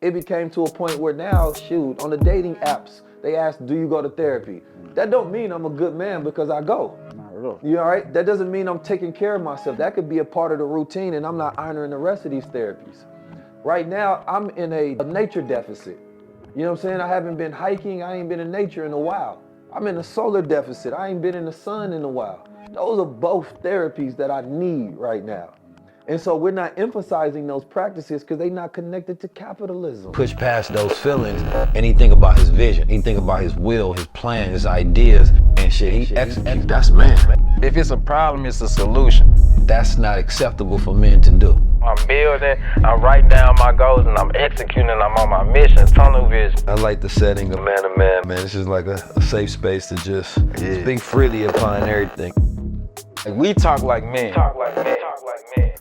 it became to a point where now, shoot, on the dating apps, they ask, do you go to therapy? That don't mean I'm a good man because I go. Not at all. You all right? That doesn't mean I'm taking care of myself. That could be a part of the routine and I'm not honoring the rest of these therapies. Right now, I'm in a nature deficit. You know what I'm saying? I haven't been hiking, I ain't been in nature in a while. I'm in a solar deficit, I ain't been in the sun in a while. Those are both therapies that I need right now. And so we're not emphasizing those practices because they're not connected to capitalism. Push past those feelings and he think about his vision. He think about his will, his plan, his ideas, and shit. He execute. That's man. If it's a problem, it's a solution. That's not acceptable for men to do. I'm building, I'm writing down my goals, and I'm executing, I'm on my mission, tunnel vision. I like the setting of man to man. Man, it's just like a safe space to just speak freely upon everything. Like, we talk like men. Talk like men. Talk like men.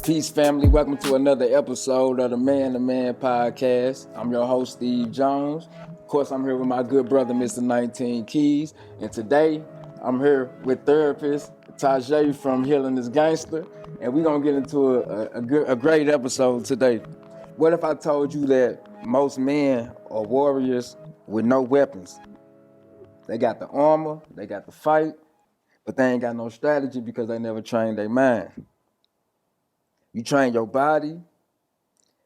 Peace, family. Welcome to another episode of the Man to Man podcast. I'm your host, Steve Jones. Of course, I'm here with my good brother, Mr. 19 Keys. And today, I'm here with therapist TAJE from Healing Ganger. And we're going to get into a great episode today. What if I told you that most men are warriors with no weapons? They got the armor, they got the fight, but they ain't got no strategy because they never trained their mind. You train your body,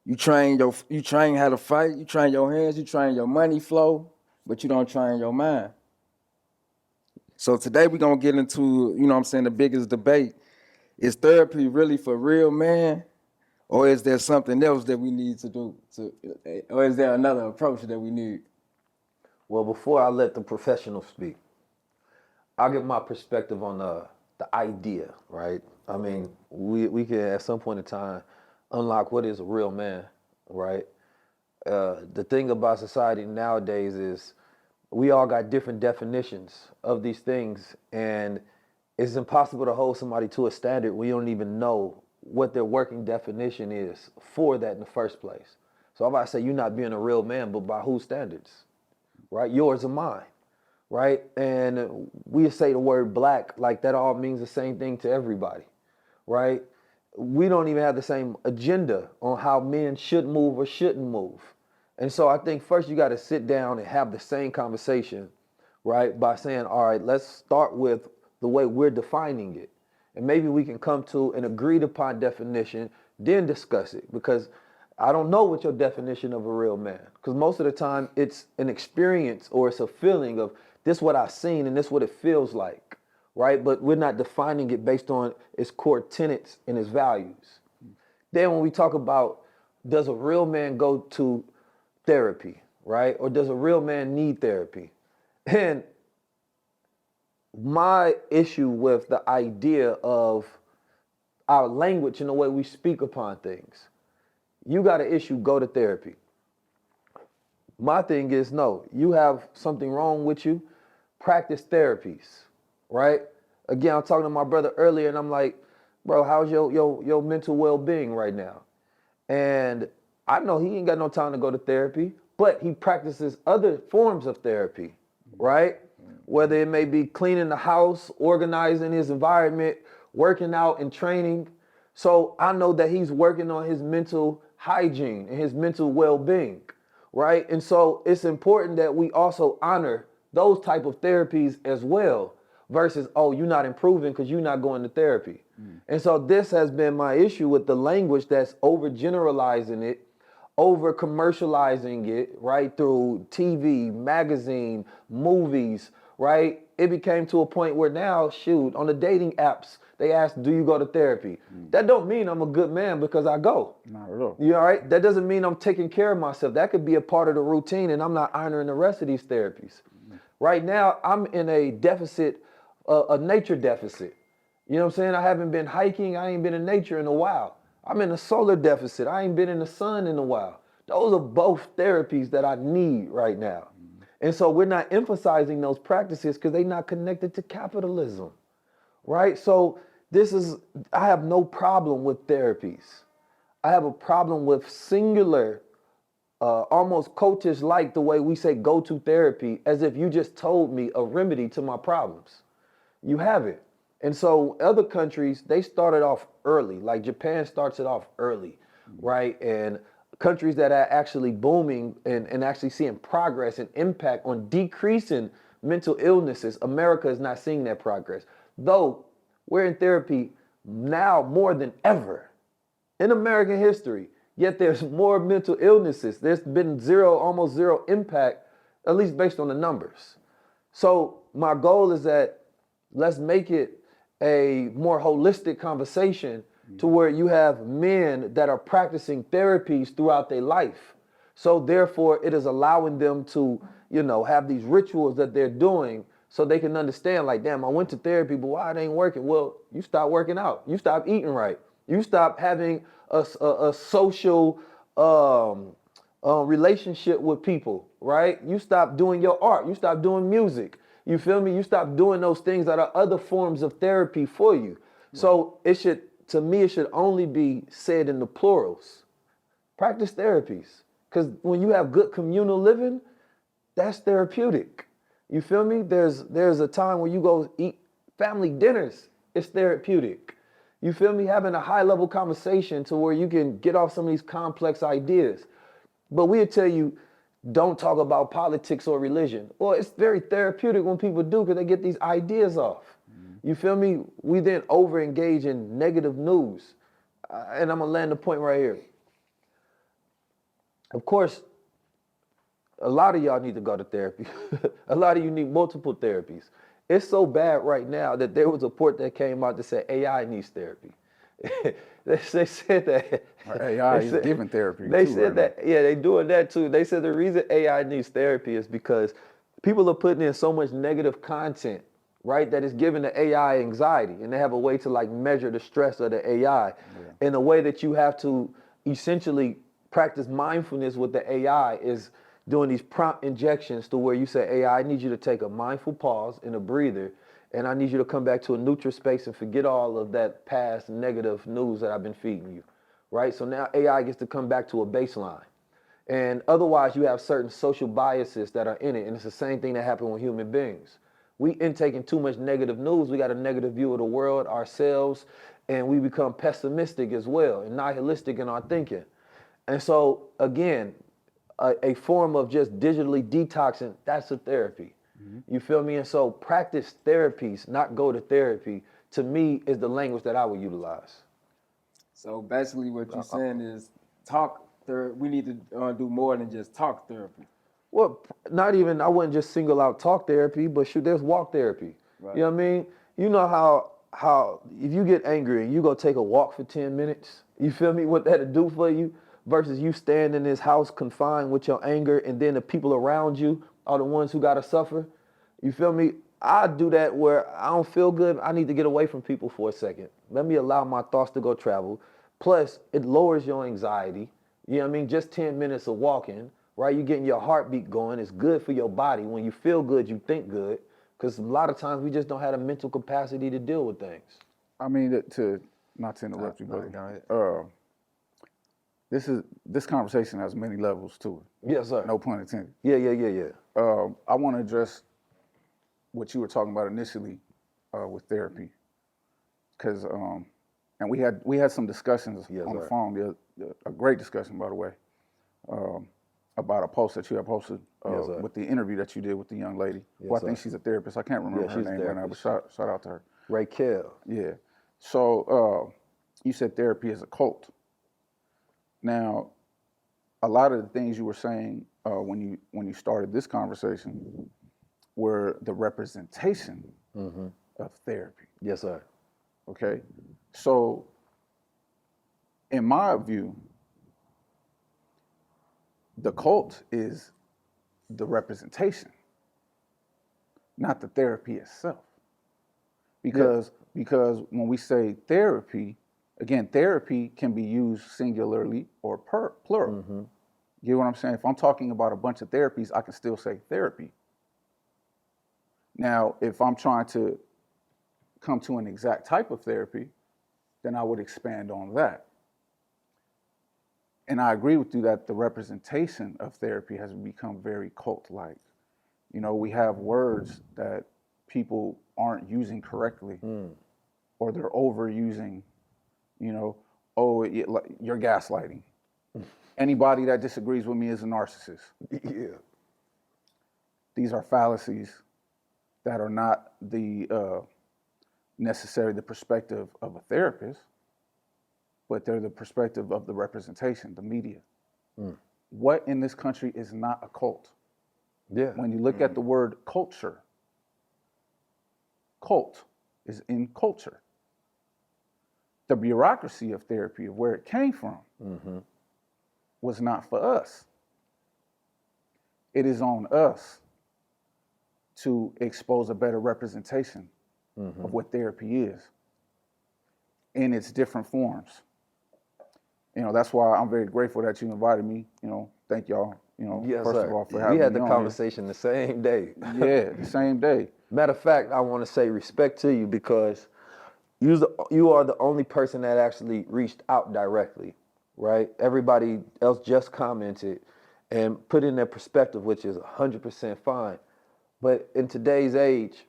you train how to fight, you train your hands, you train your money flow, but you don't train your mind. So today we're gonna get into, the biggest debate. Is therapy really for real, man? Or is there something else that we need to do? Or is there another approach that we need? Well, before I let the professional speak, I'll give my perspective on the idea, right? I mean, we can at some point in time unlock what is a real man, right? The thing about society nowadays is we all got different definitions of these things, and it's impossible to hold somebody to a standard when you don't even know what their working definition is for that in the first place. So if I say you're not being a real man, but by whose standards, right? Yours or mine, right? And we say the word black like that all means the same thing to everybody, right? We don't even have the same agenda on how men should move or shouldn't move. And so I think first you got to sit down and have the same conversation, right? By saying, all right, let's start with the way we're defining it. And maybe we can come to an agreed upon definition, then discuss it. Because I don't know what your definition of a real man. Because most of the time it's an experience or it's a feeling of this what I've seen and this what it feels like, right? But we're not defining it based on its core tenets and its values. Then when we talk about does a real man go to therapy, right? Or does a real man need therapy? And my issue with the idea of our language and the way we speak upon things, you got an issue, go to therapy. My thing is, no, you have something wrong with you, practice therapies, right? Again, I'm talking to my brother earlier and I'm like, bro, how's your mental well-being right now? And I know he ain't got no time to go to therapy, but he practices other forms of therapy, right? Whether it may be cleaning the house, organizing his environment, working out and training. So I know that he's working on his mental hygiene and his mental well-being, right? And so it's important that we also honor those type of therapies as well versus, oh, you're not improving because you're not going to therapy. And so this has been my issue with the language that's overgeneralizing it, over commercializing it, right, through TV, magazine, movies, right? It became to a point where now, shoot, on the dating apps, they ask, do you go to therapy? That don't mean I'm a good man because I go. Not at all. You all right? That doesn't mean I'm taking care of myself. That could be a part of the routine and I'm not honoring the rest of these therapies. Right now, I'm in a deficit, a nature deficit. You know what I'm saying? I haven't been hiking. I ain't been in nature in a while. I'm in a solar deficit. I ain't been in the sun in a while. Those are both therapies that I need right now. And so we're not emphasizing those practices because they're not connected to capitalism, right? So I have no problem with therapies. I have a problem with singular, almost cultish-like the way we say go to therapy as if you just told me a remedy to my problems. You haven't. And so other countries, they started off early, like Japan starts it off early, right? And countries that are actually booming and actually seeing progress and impact on decreasing mental illnesses, America is not seeing that progress. Though we're in therapy now more than ever in American history, yet there's more mental illnesses. There's been almost zero impact, at least based on the numbers. So my goal is that let's make it a more holistic conversation to where you have men that are practicing therapies throughout their life. So therefore, it is allowing them to, have these rituals that they're doing so they can understand, like, damn, I went to therapy, but why it ain't working? Well, you stop working out. You stop eating right. You stop having a social relationship with people, right? You stop doing your art. You stop doing music. You feel me? You stop doing those things that are other forms of therapy for you. Right. So it should only be said in the plurals. Practice therapies. Because when you have good communal living, that's therapeutic. You feel me? There's a time where you go eat family dinners. It's therapeutic. You feel me? Having a high level conversation to where you can get off some of these complex ideas. But we'll tell you, don't talk about politics or religion. Well, it's very therapeutic when people do because they get these ideas off. You feel me? We then over engage in negative news. And I'm going to land the point right here. Of course, a lot of y'all need to go to therapy. A lot of you need multiple therapies. It's so bad right now that there was a report that came out that said AI needs therapy. They said that. AI is giving therapy. They said that, yeah, they doing that too. They said the reason AI needs therapy is because people are putting in so much negative content, right, that is giving the AI anxiety. And they have a way to like measure the stress of the AI in a way that you have to essentially practice mindfulness with the AI is doing these prompt injections to where you say, AI, I need you to take a mindful pause and a breather, and I need you to come back to a neutral space and forget all of that past negative news that I've been feeding you, right? So now AI gets to come back to a baseline. And otherwise, you have certain social biases that are in it, and it's the same thing that happens with human beings. We intaking too much negative news, we got a negative view of the world, ourselves, and we become pessimistic as well and nihilistic in our thinking. And so, again, a form of just digitally detoxing, that's a therapy. You feel me? And so practice therapies, not go to therapy, to me is the language that I would utilize. So basically what you're saying is we need to do more than just talk therapy. Well, not even, I wouldn't just single out talk therapy, but shoot, there's walk therapy. Right. You know what I mean? You know how if you get angry and you go take a walk for 10 minutes, you feel me, what that'll do for you versus you stand in this house confined with your anger and then the people around you are the ones who gotta suffer. You feel me? I do that where I don't feel good. I need to get away from people for a second. Let me allow my thoughts to go travel. Plus, it lowers your anxiety. You know what I mean? Just 10 minutes of walking, right? You're getting your heartbeat going. It's good for your body. When you feel good, you think good. Because a lot of times we just don't have the mental capacity to deal with things. I mean, not to interrupt you, brother. This conversation has many levels to it. Yes, sir. No pun intended. Yeah. I want to address what you were talking about initially with therapy, because and we had some discussions on the phone. A great discussion, by the way, about a post that you had posted with the interview that you did with the young lady. Who I think she's a therapist. I can't remember her name right now, but shout out to her. Raquel. Yeah. So you said therapy is a cult. Now, a lot of the things you were saying when you started this conversation were the representation of therapy. Yes, sir. Okay? So, in my view, the cult is the representation, not the therapy itself. Because when we say therapy, again, therapy can be used singularly or plural. You get what I'm saying? If I'm talking about a bunch of therapies, I can still say therapy. Now, if I'm trying to come to an exact type of therapy, then I would expand on that. And I agree with you that the representation of therapy has become very cult-like. You know, we have words that people aren't using correctly, or they're overusing. You know, you're gaslighting. Anybody that disagrees with me is a narcissist. Yeah. These are fallacies that are not necessarily the perspective of a therapist, but they're the perspective of the representation, the media. What in this country is not a cult? Yeah. When you look at the word culture, cult is in culture. The bureaucracy of therapy, of where it came from, was not for us. It is on us to expose a better representation of what therapy is in its different forms. You know, that's why I'm very grateful that you invited me. You know, thank y'all. You know, Yes, first sir. of all, for having We had me the on conversation the same day. here. Yeah, the same day. Matter of fact, I want to say respect to you because you are the only person that actually reached out directly, right? Everybody else just commented and put in their perspective, which is 100% fine. But in today's age,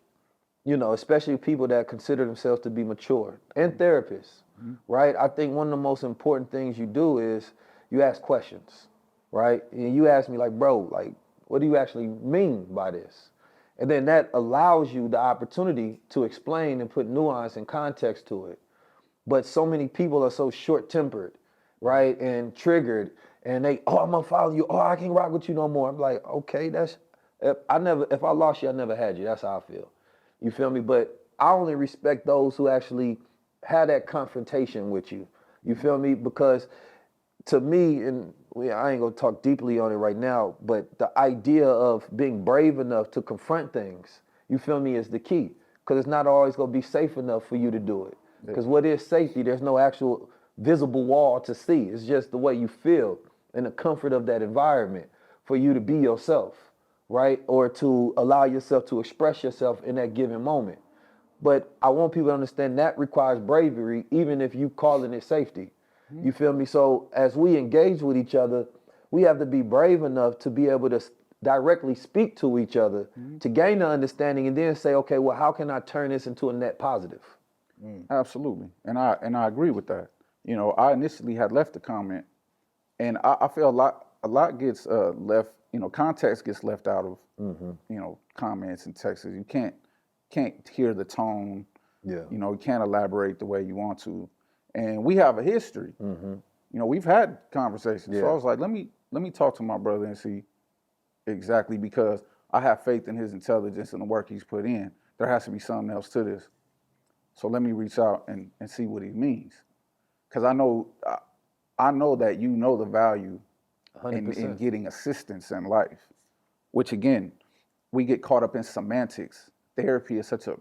you know, especially people that consider themselves to be mature and therapists, right? I think one of the most important things you do is you ask questions, right? And you ask me like, bro, like, what do you actually mean by this? And then that allows you the opportunity to explain and put nuance and context to it. But so many people are so short-tempered, right? And triggered, and I'm gonna follow you. Oh, I can't rock with you no more. I'm like, okay, if I lost you, I never had you. That's how I feel. You feel me? But I only respect those who actually had that confrontation with you. You feel me? Because to me, and I ain't gonna talk deeply on it right now, but the idea of being brave enough to confront things, you feel me, is the key. Because it's not always gonna be safe enough for you to do it. Because what is safety? There's no actual visible wall to see. It's just the way you feel and the comfort of that environment for you to be yourself, right? Or to allow yourself to express yourself in that given moment. But I want people to understand that requires bravery, even if you calling it safety. You feel me? So as we engage with each other, we have to be brave enough to be able to directly speak to each other to gain the understanding and then say, okay, well, how can I turn this into a net positive? Absolutely, and I agree with that. You know, I initially had left the comment, and I feel a lot gets left. You know, context gets left out of you know, comments and texts. You can't hear the tone. Yeah. You know, you can't elaborate the way you want to, and we have a history. You know, we've had conversations. Yeah. So I was like, let me talk to my brother and see exactly, because I have faith in his intelligence and the work he's put in. There has to be something else to this. So let me reach out and see what he means. Because I know that you know the value in getting assistance in life, which again, we get caught up in semantics. Therapy is such a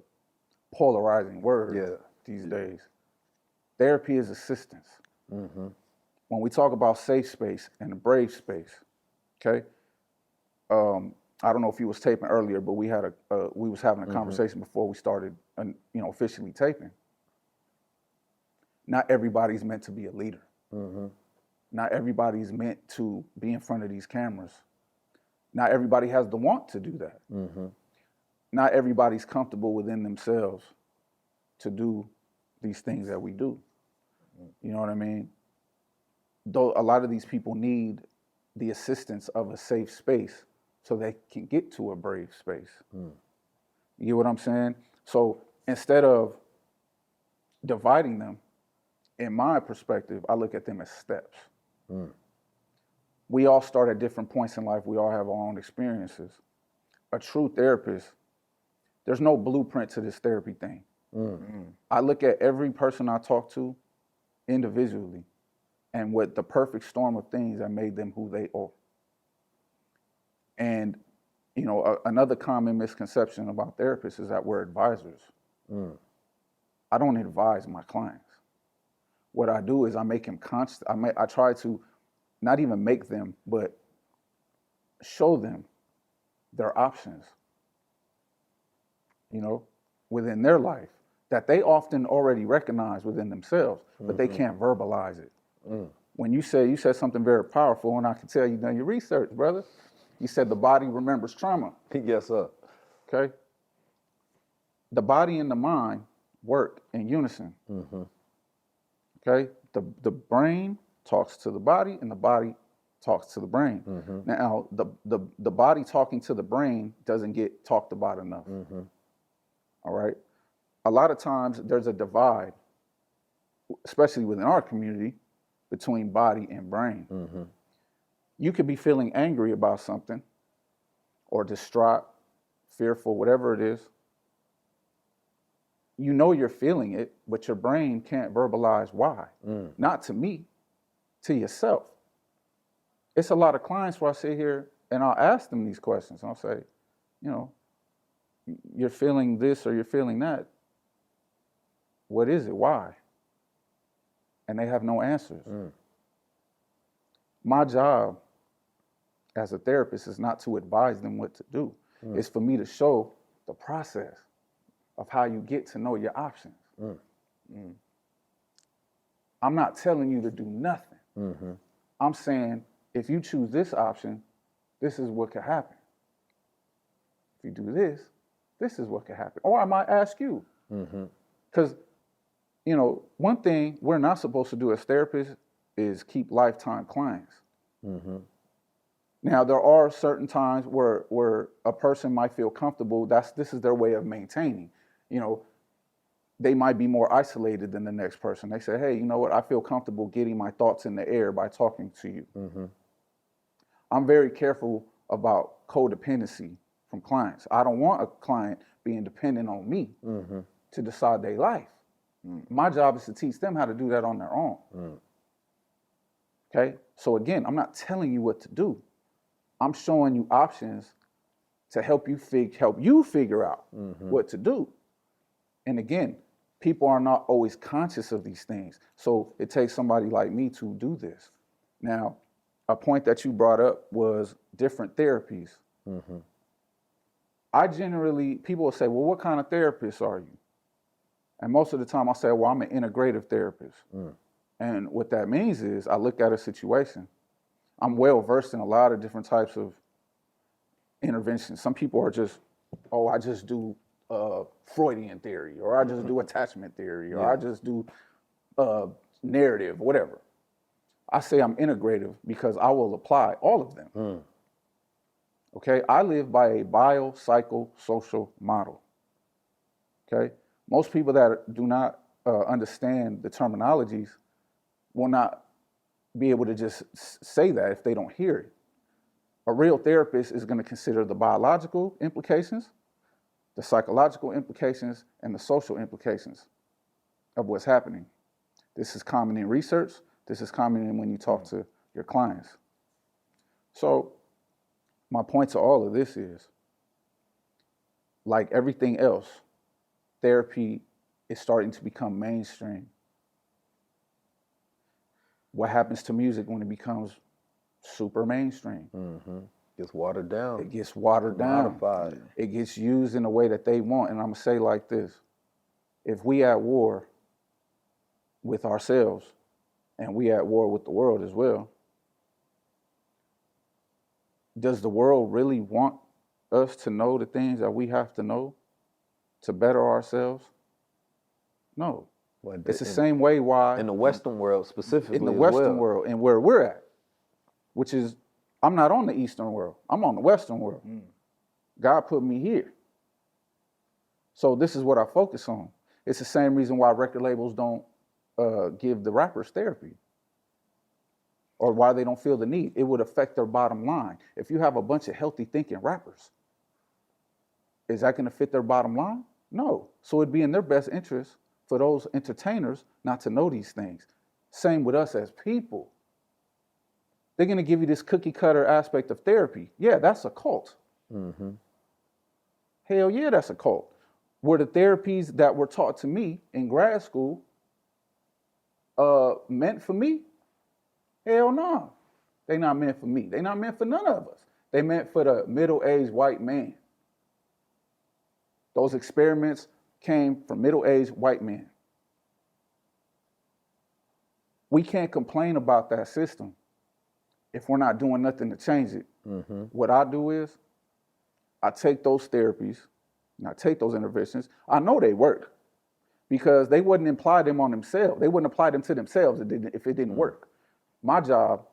polarizing word these days. Therapy is assistance. When we talk about safe space and a brave space, okay? I don't know if you was taping earlier, but we was having a conversation before we started, you know, officially taping. Not everybody's meant to be a leader. Not everybody's meant to be in front of these cameras. Not everybody has the want to do that. Not everybody's comfortable within themselves to do these things that we do. You know what I mean? Though a lot of these people need the assistance of a safe space so they can get to a brave space. You get what I'm saying? So instead of dividing them, in my perspective, I look at them as steps. We all start at different points in life. We all have our own experiences. A true therapist, there's no blueprint to this therapy thing. I look at every person I talk to individually and what the perfect storm of things that made them who they are. And, you know, another common misconception about therapists is that we're advisors. I don't advise my clients. What I do is I make them I try to not even make them, but show them their options, you know, within their life that they often already recognize within themselves, but they can't verbalize it. When you said something very powerful, and I can tell you've done your research, brother. You said the body remembers trauma. Yes, sir. Okay? The body and the mind work in unison. Okay? The brain talks to the body, and the body talks to the brain. Now, the body talking to the brain doesn't get talked about enough. All right? A lot of times there's a divide, especially within our community, between body and brain. You could be feeling angry about something or distraught, fearful, whatever it is. You know you're feeling it, but your brain can't verbalize why. Not to me, to yourself. It's a lot of clients where I sit here and I'll ask them these questions. I'll say, you know, you're feeling this or you're feeling that. What is it? Why? And they have no answers. My job as a therapist is not to advise them what to do. It's for me to show the process of how you get to know your options. I'm not telling you to do nothing. I'm saying, if you choose this option, this is what could happen. If you do this, this is what could happen. Or I might ask you. Because, you know, one thing we're not supposed to do as therapists is keep lifetime clients. Now, there are certain times where a person might feel comfortable. This is their way of maintaining. You know, they might be more isolated than the next person. They say, hey, you know what? I feel comfortable getting my thoughts in the air by talking to you. I'm very careful about codependency from clients. I don't want a client being dependent on me to decide their life. My job is to teach them how to do that on their own. Okay? So again, I'm not telling you what to do. I'm showing you options to help you figure out what to do. And again, people are not always conscious of these things. So it takes somebody like me to do this. Now, a point that you brought up was different therapies. People will say, well, what kind of therapist are you? And most of the time I say, well, I'm an integrative therapist. And what that means is I look at a situation. I'm well versed in a lot of different types of interventions. Some people are just, oh, I just do Freudian theory, or I just do attachment theory, or I just do narrative, whatever. I say I'm integrative because I will apply all of them. Okay, I live by a biopsychosocial model. Okay, most people that do not understand the terminologies will not be able to just say that if they don't hear it. A real therapist is going to consider the biological implications, the psychological implications, and the social implications of what's happening. This is common in research. This is common in when you talk to your clients. So my point to all of this is, like everything else, therapy is starting to become mainstream. What happens to music when it becomes super mainstream? Gets watered down. It gets watered down. Modified. It gets used in a way that they want. And I'm going to say like this. If we at war with ourselves, and we at war with the world as well, does the world really want us to know the things that we have to know to better ourselves? No. Well, it's the same way why... In the Western world specifically. In the Western world and where we're at, which is, I'm not on the Eastern world. I'm on the Western world. God put me here. So this is what I focus on. It's the same reason why record labels don't give the rappers therapy, or why they don't feel the need. It would affect their bottom line. If you have a bunch of healthy thinking rappers, is that going to fit their bottom line? No. So it'd be in their best interest for those entertainers not to know these things. Same with us as people. They're going to give you this cookie cutter aspect of therapy. Yeah, that's a cult. Hell yeah, that's a cult. Were the therapies that were taught to me in grad school meant for me? Hell no. They not meant for me. They not meant for none of us. They meant for the middle-aged white man. Those experiments came from middle-aged white men. We can't complain about that system if we're not doing nothing to change it. What I do is I take those therapies and I take those interventions. I know they work because they wouldn't apply them on themselves. They wouldn't apply them to themselves if it didn't work. my job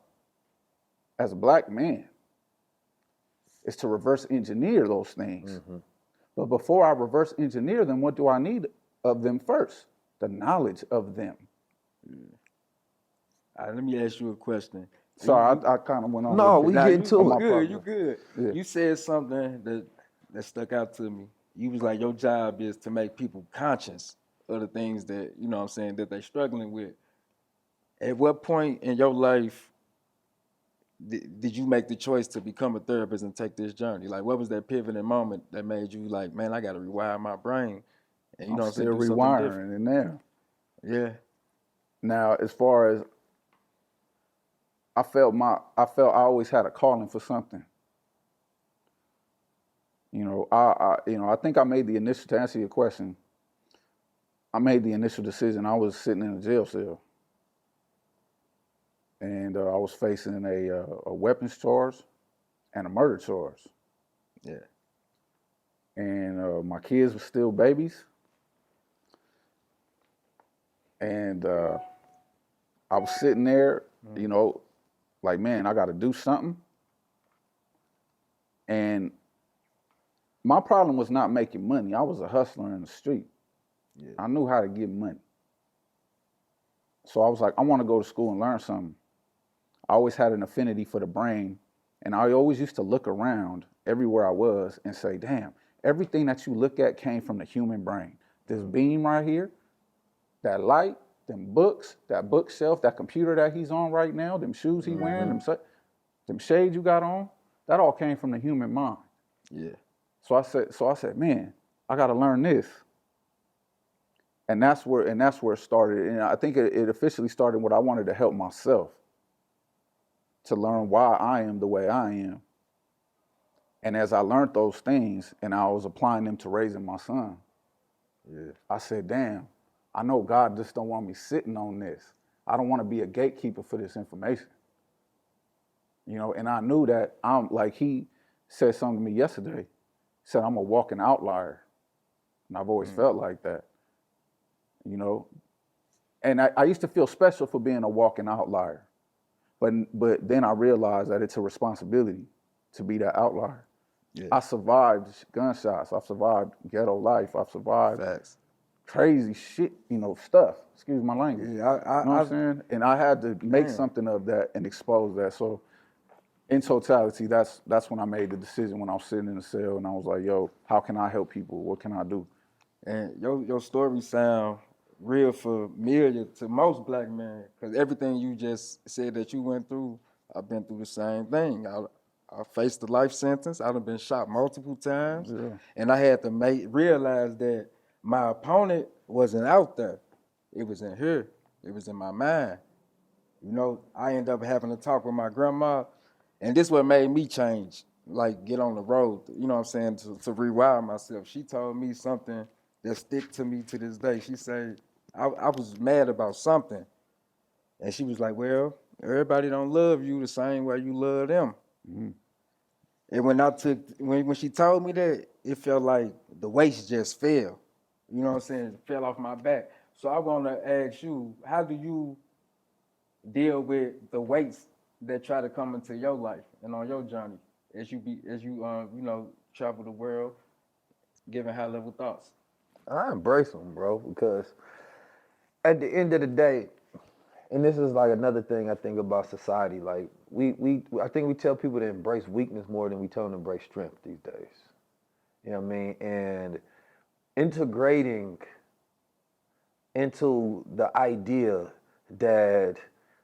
as a black man is to reverse engineer those things. But before I reverse engineer them, what do I need of them first? The knowledge of them. All right, let me ask you a question. Sorry, I kind of went on. No, with we it. get to you it. good, you good. Yeah. You said something that stuck out to me. You was like, your job is to make people conscious of the things that, you know what I'm saying, that they're struggling with. At what point in your life did you make the choice to become a therapist and take this journey? Like, what was that pivoting moment that made you like, man, I got to rewire my brain? And you know I'm what I'm still saying, do something rewiring different. in there. Yeah. Now, as far as I felt I always had a calling for something. You know, I think I made the initial, to answer your question, I made the initial decision. I was sitting in a jail cell, and I was facing a weapons charge and a murder charge. Yeah. And my kids were still babies, and I was sitting there, you know, like, man, I got to do something. And my problem was not making money. I was a hustler in the street. Yeah. I knew how to get money. So I was like, I want to go to school and learn something. I always had an affinity for the brain. And I always used to look around everywhere I was and say, damn, everything that you look at came from the human brain. This beam right here, that light, them books, that bookshelf, that computer that he's on right now, them shoes he wearing, them shades you got on, that all came from the human mind. Yeah. So I said, man, I got to learn this. And that's where it started. And I think it officially started when I wanted to help myself to learn why I am the way I am. And as I learned those things and I was applying them to raising my son, I said, damn, I know God just don't want me sitting on this. I don't want to be a gatekeeper for this information. You know, and I knew that he said something to me yesterday. He said, I'm a walking outlier. And I've always felt like that, you know. And I used to feel special for being a walking outlier. But then I realized that it's a responsibility to be that outlier. Yeah. I survived gunshots. I've survived ghetto life. I've survived crazy shit, you know, stuff. Excuse my language. Yeah, you know what I'm saying? And I had to make something of that and expose that. So in totality, that's when I made the decision when I was sitting in the cell and I was like, yo, how can I help people? What can I do? And your story sound real familiar to most black men, because everything you just said that you went through, I've been through the same thing. I faced a life sentence. I've been shot multiple times, and I had to realize that my opponent wasn't out there. It was in here. It was in my mind. You know, I ended up having to talk with my grandma, and this what made me change, like get on the road, you know what I'm saying, to rewire myself. She told me something that stick to me to this day. She said, I was mad about something. And she was like, well, everybody don't love you the same way you love them. Mm-hmm. And when she told me that, it felt like the weights just fell. You know what I'm saying? It fell off my back. So I want to ask you, how do you deal with the weights that try to come into your life and on your journey as you travel the world, giving high level thoughts? I embrace them, bro, because at the end of the day, and this is like another thing I think about society, like I think we tell people to embrace weakness more than we tell them to embrace strength these days. You know what I mean? And integrating into the idea that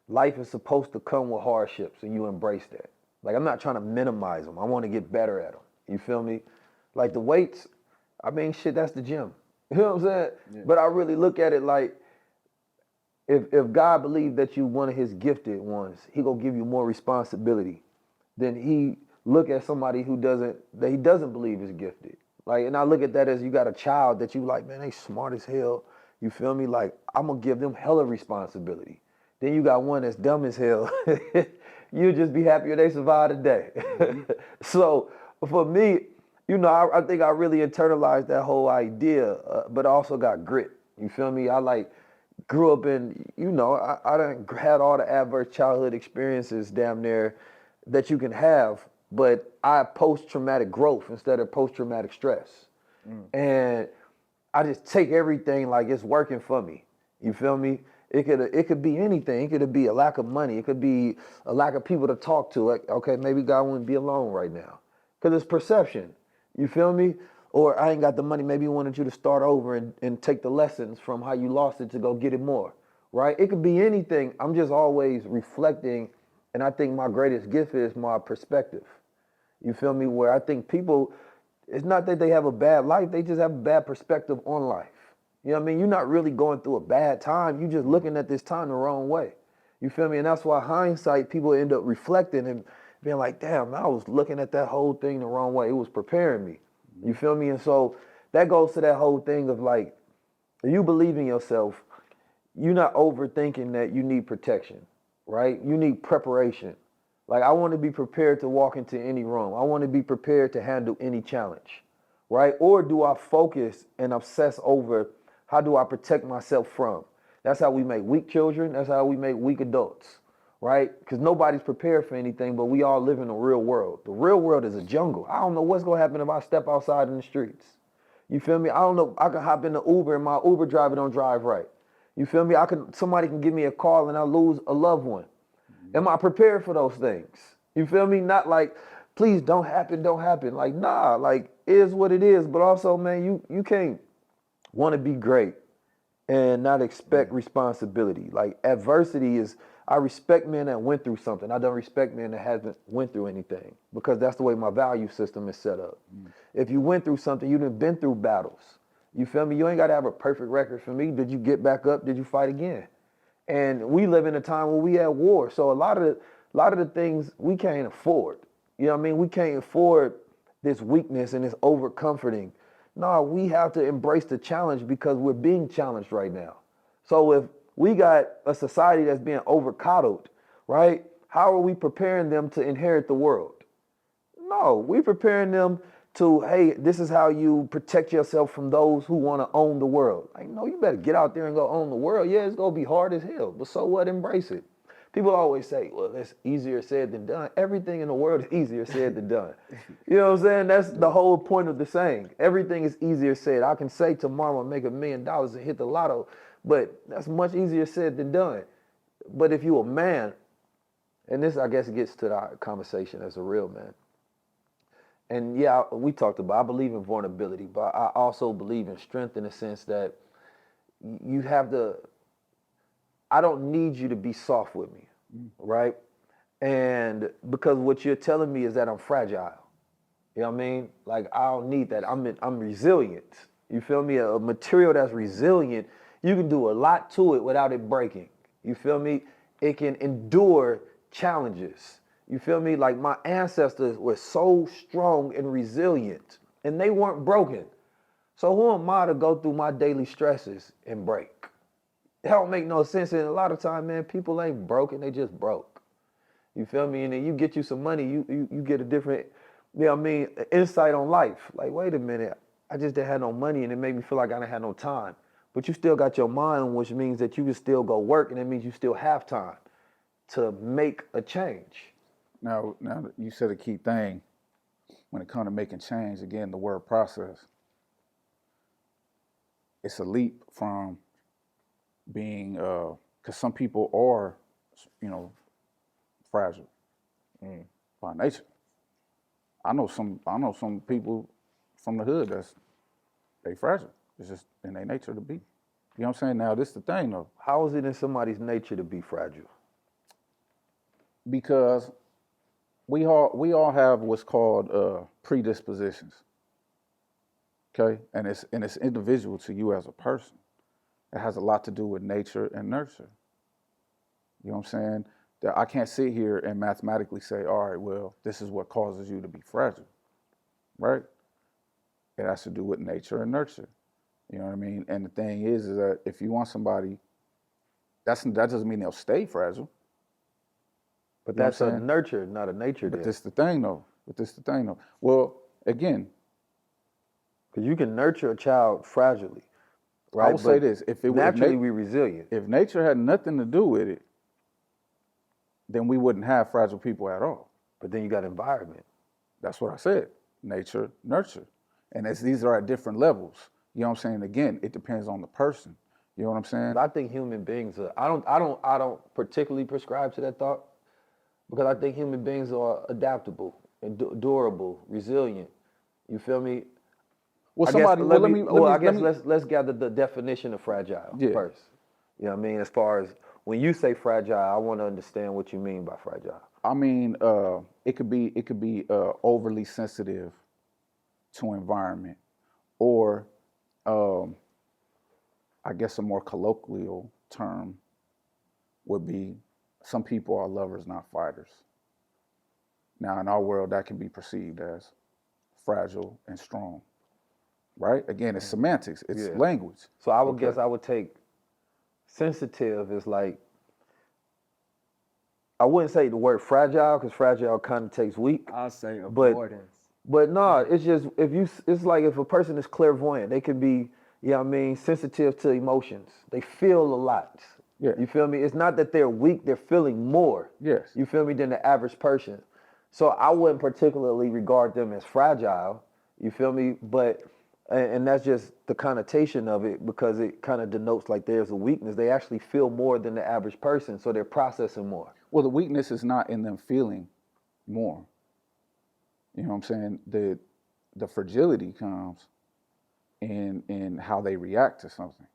life is supposed to come with hardships and you embrace that. Like, I'm not trying to minimize them. I want to get better at them. You feel me? Like the weights, I mean, shit, that's the gym. You know what I'm saying? Yeah. But I really look at it like, if God believed that you one of his gifted ones, he gonna give you more responsibility than he look at somebody he doesn't believe is gifted. Like, and I look at that as you got a child that you like, man, they smart as hell. You feel me? Like, I'm gonna give them hella responsibility. Then you got one that's dumb as hell. You'll just be happier they survived the day. Mm-hmm. So for me, you know, I think I really internalized that whole idea, but I also got grit. You feel me? I like grew up in, I done had all the adverse childhood experiences damn near that you can have, but I have post-traumatic growth instead of post-traumatic stress. And I just take everything like it's working for me. You feel me? It could be anything. It could be a lack of money. It could be a lack of people to talk to. Like, okay, maybe God wouldn't be alone right now. Because it's perception. You feel me? Or I ain't got the money. Maybe he wanted you to start over and take the lessons from how you lost it to go get it more. Right? It could be anything. I'm just always reflecting. And I think my greatest gift is my perspective. You feel me? Where I think people, it's not that they have a bad life. They just have a bad perspective on life. You know what I mean? You're not really going through a bad time. You're just looking at this time the wrong way. You feel me? And that's why hindsight, people end up reflecting and being like, damn, I was looking at that whole thing the wrong way. It was preparing me. You feel me? And so that goes to that whole thing of like, if you believe in yourself, you're not overthinking that you need protection, right? You need preparation. Like, I want to be prepared to walk into any room. I want to be prepared to handle any challenge, right? Or do I focus and obsess over how do I protect myself from? That's how we make weak children. That's how we make weak adults, right? Because nobody's prepared for anything, but we all live in the real world. The real world is a jungle. I don't know what's going to happen if I step outside in the streets. You feel me? I don't know. I can hop in the Uber and my Uber driver don't drive right. You feel me? Somebody can give me a call and I lose a loved one. Am I prepared for those things? You feel me? Not like, please don't happen. Like, nah, like, it is what it is. But also, man, you can't want to be great and not expect responsibility. Like, adversity is, I respect men that went through something. I don't respect men that haven't went through anything, because that's the way my value system is set up. If you went through something, you've been through battles. You feel me? You ain't got to have a perfect record for me. Did you get back up? Did you fight again? And we live in a time where we at war. So a lot of the things we can't afford. You know what I mean? We can't afford this weakness and this over comforting. No, we have to embrace the challenge because we're being challenged right now. So if we got a society that's being over coddled, right? How are we preparing them to inherit the world? No, we're preparing them to, hey, this is how you protect yourself from those who want to own the world. Like, no, you better get out there and go own the world. Yeah, it's going to be hard as hell, but so what? Embrace it. People always say, well, it's easier said than done. Everything in the world is easier said than done. You know what I'm saying? That's the whole point of the saying. Everything is easier said. I can say tomorrow I'll make $1 million and hit the lotto, but that's much easier said than done. But if you're a man, and this, I guess, gets to the conversation as a real man. And yeah, we talked about, I believe in vulnerability, but I also believe in strength in the sense that you have to, I don't need you to be soft with me, right? And because what you're telling me is that I'm fragile. You know what I mean? Like, I don't need that. I'm resilient. You feel me? A material that's resilient, you can do a lot to it without it breaking. You feel me? It can endure challenges. You feel me? Like, my ancestors were so strong and resilient, and they weren't broken. So who am I to go through my daily stresses and break? It don't make no sense. And a lot of time, man, people ain't broken, they just broke. You feel me? And then you get you some money, you get a different, you know what I mean, insight on life. Like, wait a minute, I just didn't have no money and it made me feel like I didn't have no time. But you still got your mind, which means that you can still go work, and it means you still have time to make a change. Now you said a key thing when it comes to making change. Again, the word process. It's a leap from being, because some people are, fragile by nature. I know some people from the hood they fragile. It's just in their nature to be. You know what I'm saying? Now, this is the thing though. How is it in somebody's nature to be fragile? Because we all have what's called predispositions. Okay, and it's individual to you as a person. It has a lot to do with nature and nurture. You know what I'm saying? That I can't sit here and mathematically say, all right, well, this is what causes you to be fragile, right? It has to do with nature and nurture. You know what I mean? And the thing is that if you want somebody, that doesn't mean they'll stay fragile. But that's a nurture, not a nature. But this the thing though. Well, again, because you can nurture a child fragilely. right? I will say this: if it naturally we resilient. if nature had nothing to do with it, then we wouldn't have fragile people at all. But then you got environment. That's what I said. Nature, nurture. And these are at different levels. You know what I'm saying? Again, it depends on the person. You know what I'm saying? But I think human beings are, I don't particularly prescribe to that thought, because I think human beings are adaptable, durable, resilient. You feel me? Well, Let's gather the definition of fragile first. You know what I mean? As far as when you say fragile, I want to understand what you mean by fragile. I mean, it could be overly sensitive to environment, or I guess a more colloquial term would be, some people are lovers, not fighters. Now, in our world, that can be perceived as fragile and strong, right? Again, it's semantics, it's language. So I would guess I would take sensitive as like, I wouldn't say the word fragile, because fragile connotates weak. I'll say avoidance. But no, it's just, it's like if a person is clairvoyant, they can be, you know what I mean, sensitive to emotions. They feel a lot. Yeah. You feel me? It's not that they're weak, they're feeling more. Yes. You feel me, than the average person. So I wouldn't particularly regard them as fragile. You feel me? But, and that's just the connotation of it, because it kind of denotes like there's a weakness. They actually feel more than the average person, so they're processing more. Well, the weakness is not in them feeling more. You know what I'm saying? The fragility comes in how they react to something.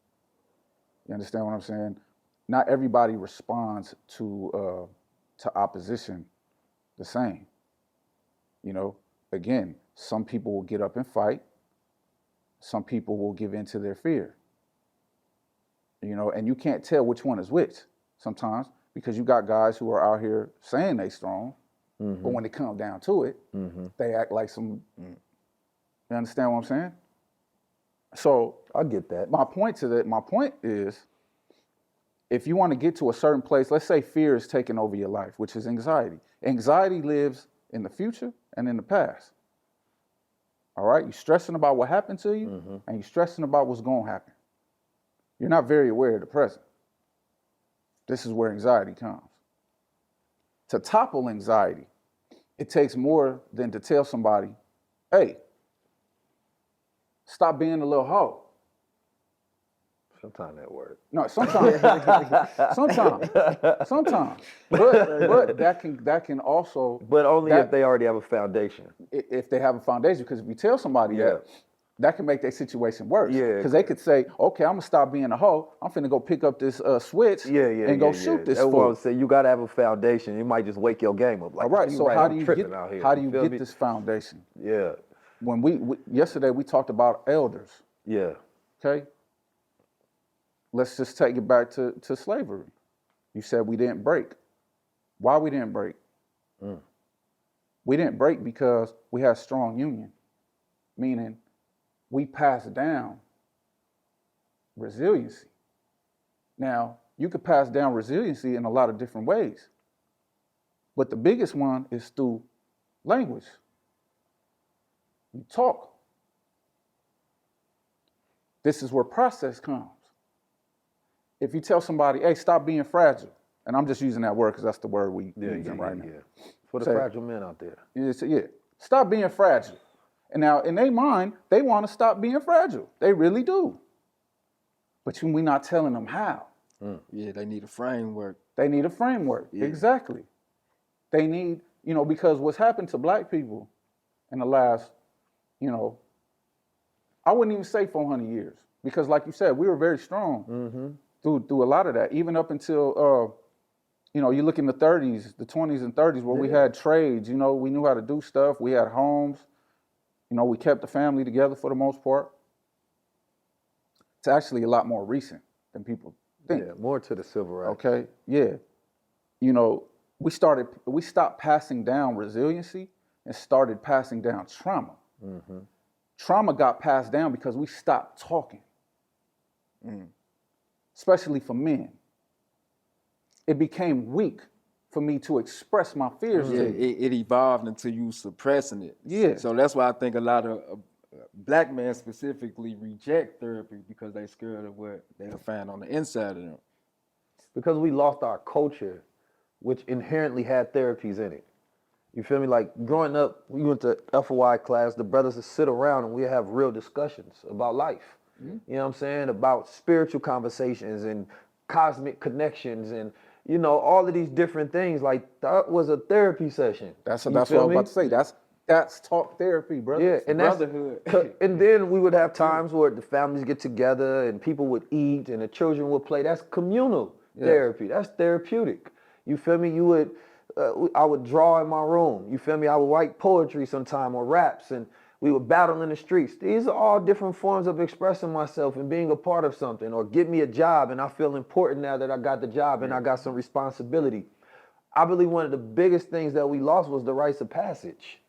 You understand what I'm saying? Not everybody responds to opposition the same. You know, again, some people will get up and fight. Some people will give in to their fear. You know, and you can't tell which one is which sometimes, because you got guys who are out here saying they strong, but when it comes down to it, they act like some. You understand what I'm saying? So I get that. My point is, if you want to get to a certain place, let's say fear is taking over your life, which is anxiety. Anxiety lives in the future and in the past. All right? You're stressing about what happened to you, and you're stressing about what's going to happen. You're not very aware of the present. This is where anxiety comes. To topple anxiety, it takes more than to tell somebody, hey, stop being a little hoe. Sometimes that works. No, sometimes. sometimes. But that can also. But only if they already have a foundation. If they have a foundation, because if you tell somebody that can make their situation worse. Yeah. Because they could say, okay, I'm gonna stop being a hoe. I'm finna go pick up this switch and go shoot this fool. That's what I'm saying. You gotta have a foundation. You might just wake your game up. Like, all right. So how do you get me? this foundation? Yeah. When we yesterday we talked about elders. Yeah. Okay. Let's just take it back to slavery. You said we didn't break. Why we didn't break? We didn't break because we had strong union, meaning we passed down resiliency. Now, you could pass down resiliency in a lot of different ways, but the biggest one is through language. You talk. This is where process comes. If you tell somebody, hey, stop being fragile, and I'm just using that word because that's the word we're using right now. For the fragile men out there. Stop being fragile. And now, in their mind, they want to stop being fragile. They really do. But we're not telling them how. Yeah, they need a framework. They need a framework. Yeah. Exactly. They need, because what's happened to black people in the last, I wouldn't even say 400 years. Because like you said, we were very strong through a lot of that. Even up until, you look in the 30s, the 20s and 30s where we had trades, we knew how to do stuff. We had homes. We kept the family together for the most part. It's actually a lot more recent than people think. Yeah, more to the civil rights. Okay, yeah. We stopped passing down resiliency and started passing down trauma. Trauma got passed down because we stopped talking, especially for men. It became weak for me to express my fears. Yeah, it evolved into you suppressing it. Yeah. So that's why I think a lot of black men specifically reject therapy because they scared of what they'll find on the inside of them. Because we lost our culture, which inherently had therapies in it. You feel me? Like growing up, we went to FOI class, the brothers would sit around and we have real discussions about life. You know what I'm saying? About spiritual conversations and cosmic connections and, you know, all of these different things. Like that was a therapy session. That's You what I feel was me? about to say. That's talk therapy, brother. Yeah, and that's brotherhood. and then we would have times where the families get together and people would eat and the children would play. That's communal therapy. That's therapeutic. You feel me? You would, I would draw in my room. You feel me? I would write poetry sometime or raps, and we would battle in the streets. These are all different forms of expressing myself and being a part of something, or get me a job and I feel important now that I got the job and I got some responsibility. I believe one of the biggest things that we lost was the rites of passage.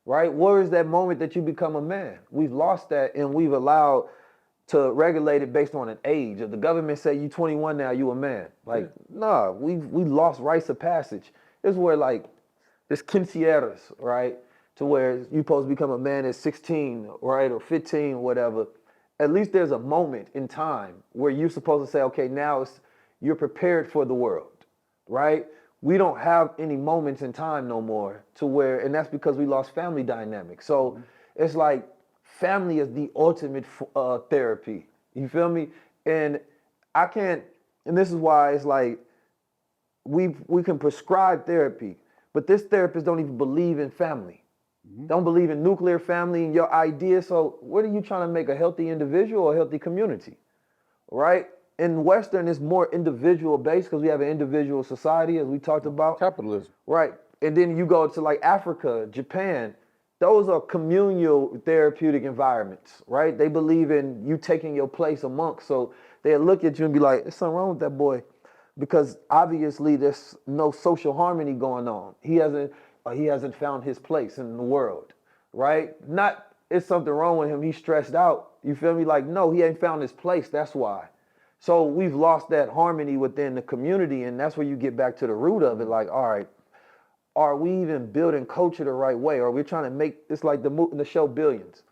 Right? Where is that moment that you become a man? We've lost that, and we've allowed to regulate it based on an age. If the government say you 21 now, you a man. Like, nah, we lost rites of passage. This is where like this quinceañeras, right? To where you supposed to become a man at 16, right, or 15, or whatever. At least there's a moment in time where you're supposed to say, okay, now you're prepared for the world, right? We don't have any moments in time no more to where, and that's because we lost family dynamics. So it's like family is the ultimate therapy. You feel me? And I can't, and this is why it's like we can prescribe therapy, but this therapist don't even believe in family. Don't believe in nuclear family and your ideas. So what are you trying to make, a healthy individual or a healthy community, right? In Western, it's more individual based because we have an individual society, as we talked about. Capitalism. Right. And then you go to like Africa, Japan, those are communal therapeutic environments, right? They believe in you taking your place amongst. So they'll look at you and be like, there's something wrong with that boy. Because obviously there's no social harmony going on. He hasn't found his place in the world, right? Not, it's something wrong with him, he's stressed out. You feel me? Like, no, he ain't found his place, that's why. So we've lost that harmony within the community, and that's where you get back to the root of it. Like, all right, are we even building culture the right way? Or are we trying to make, it's like the show Billions.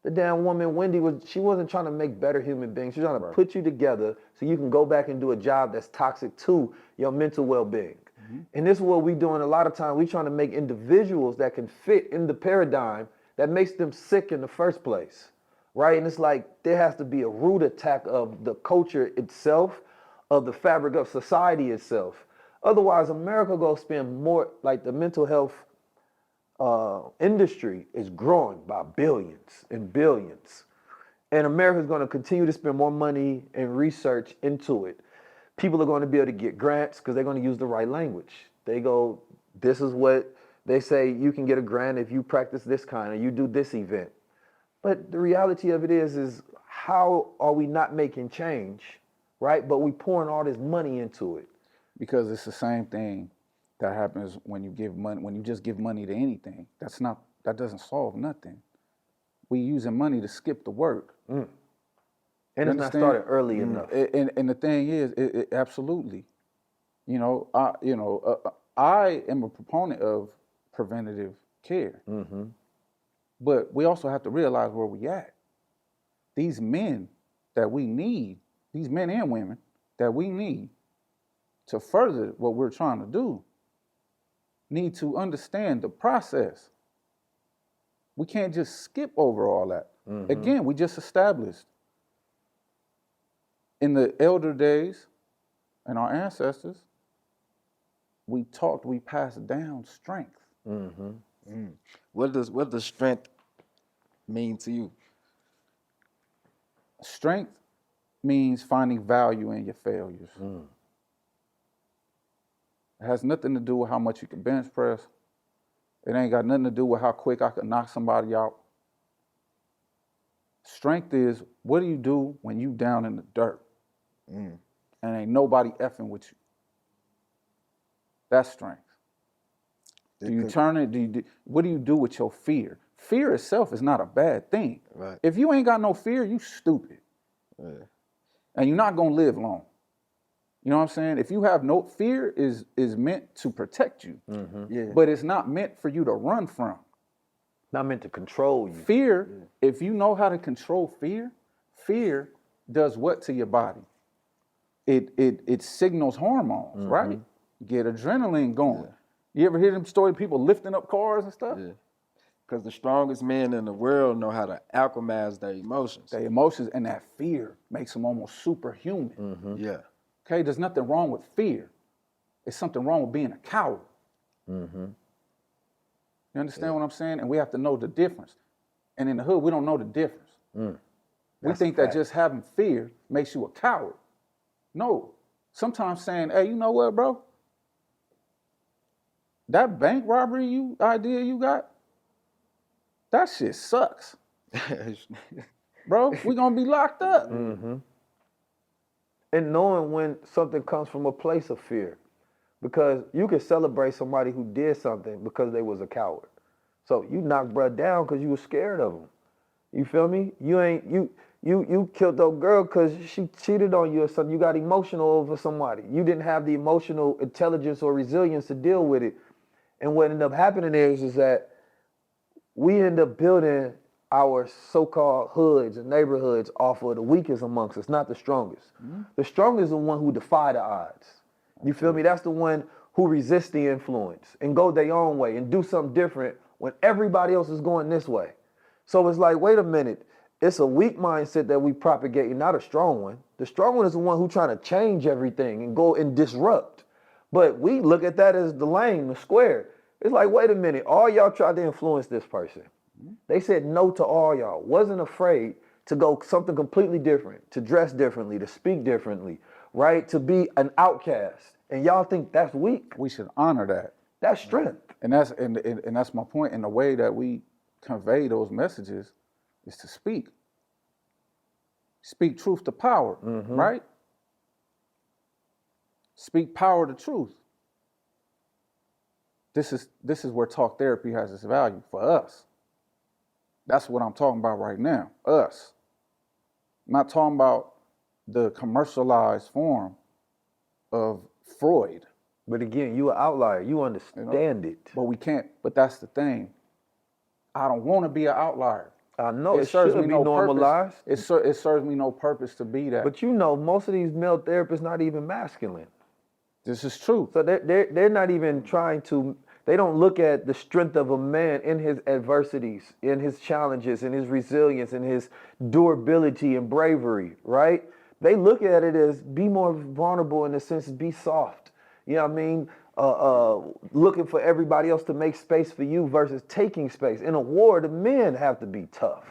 The damn woman, Wendy, she wasn't trying to make better human beings. She's trying to put you together so you can go back and do a job that's toxic to your mental well-being. And this is what we're doing a lot of times. We're trying to make individuals that can fit in the paradigm that makes them sick in the first place. Right? And it's like there has to be a root attack of the culture itself, of the fabric of society itself. Otherwise, America go spend more, like the mental health industry is growing by billions and billions. And America is going to continue to spend more money and research into it. People are going to be able to get grants because they're going to use the right language. They go, this is what they say, you can get a grant if you practice this kind or you do this event. But the reality of it is how are we not making change, right? But we pouring all this money into it. Because it's the same thing that happens when you give money, when you just give money to anything. That doesn't solve nothing. We using money to skip the work. And it's not started early enough. And the thing is, it absolutely. I am a proponent of preventative care. But we also have to realize where we at. These men that we need, these men and women that we need to further what we're trying to do, need to understand the process. We can't just skip over all that. Again, we just established in the elder days and our ancestors, we passed down strength. What does strength mean to you? Strength means finding value in your failures. It has nothing to do with how much you can bench press. It ain't got nothing to do with how quick I can knock somebody out. Strength is, what do you do when you down in the dirt and ain't nobody effing with you? That's strength. Do you turn it? What do you do with your fear? Fear itself is not a bad thing. Right. If you ain't got no fear, you stupid. And you're not gonna live long. You know what I'm saying? If you have no fear, is meant to protect you, but it's not meant for you to run from. Not meant to control you. Fear, if you know how to control fear, fear does what to your body? It signals hormones, right? Get adrenaline going. You ever hear them story people lifting up cars and stuff? Yeah. Because the strongest men in the world know how to alchemize their emotions. Their emotions and that fear makes them almost superhuman. Yeah. Okay, there's nothing wrong with fear. It's something wrong with being a coward. You understand what I'm saying? And we have to know the difference. And in the hood, we don't know the difference. We think that just having fear makes you a coward. No. Sometimes saying, hey, you know what, bro? That bank robbery idea you got, that shit sucks. Bro, we gonna be locked up. And knowing when something comes from a place of fear. Because you can celebrate somebody who did something because they was a coward. So you knocked bruh down because you were scared of him. You feel me? You killed that girl because she cheated on you or something. You got emotional over somebody. You didn't have the emotional intelligence or resilience to deal with it. And what ended up happening is that we end up building our so-called hoods and neighborhoods off of the weakest amongst us, not the strongest. The strongest is the one who defy the odds. You feel me? That's the one who resists the influence and go their own way and do something different when everybody else is going this way. So it's like, wait a minute. It's a weak mindset that we propagate, not a strong one. The strong one is the one who's trying to change everything and go and disrupt. But we look at that as the lame, the square. It's like, wait a minute. All y'all tried to influence this person. They said no to all y'all. Wasn't afraid to go something completely different, to dress differently, to speak differently, right? To be an outcast. And y'all think that's weak? We should honor that. That's strength. And that's my point. And the way that we convey those messages is to speak. Speak truth to power, right? Speak power to truth. This is where talk therapy has its value for us. That's what I'm talking about right now, us. I'm not talking about the commercialized form of Freud. But again, you an outlier. You understand it. But we can't, but that's the thing. I don't want to be an outlier. I know it serves should me be no normalized. Purpose. It serves me no purpose to be that. But you know, most of these male therapists not even masculine. This is true. So they're not even trying to, they don't look at the strength of a man in his adversities, in his challenges, in his resilience, in his durability and bravery, right? They look at it as be more vulnerable in the sense of be soft. You know what I mean? Looking for everybody else to make space for you versus taking space. In a war, the men have to be tough,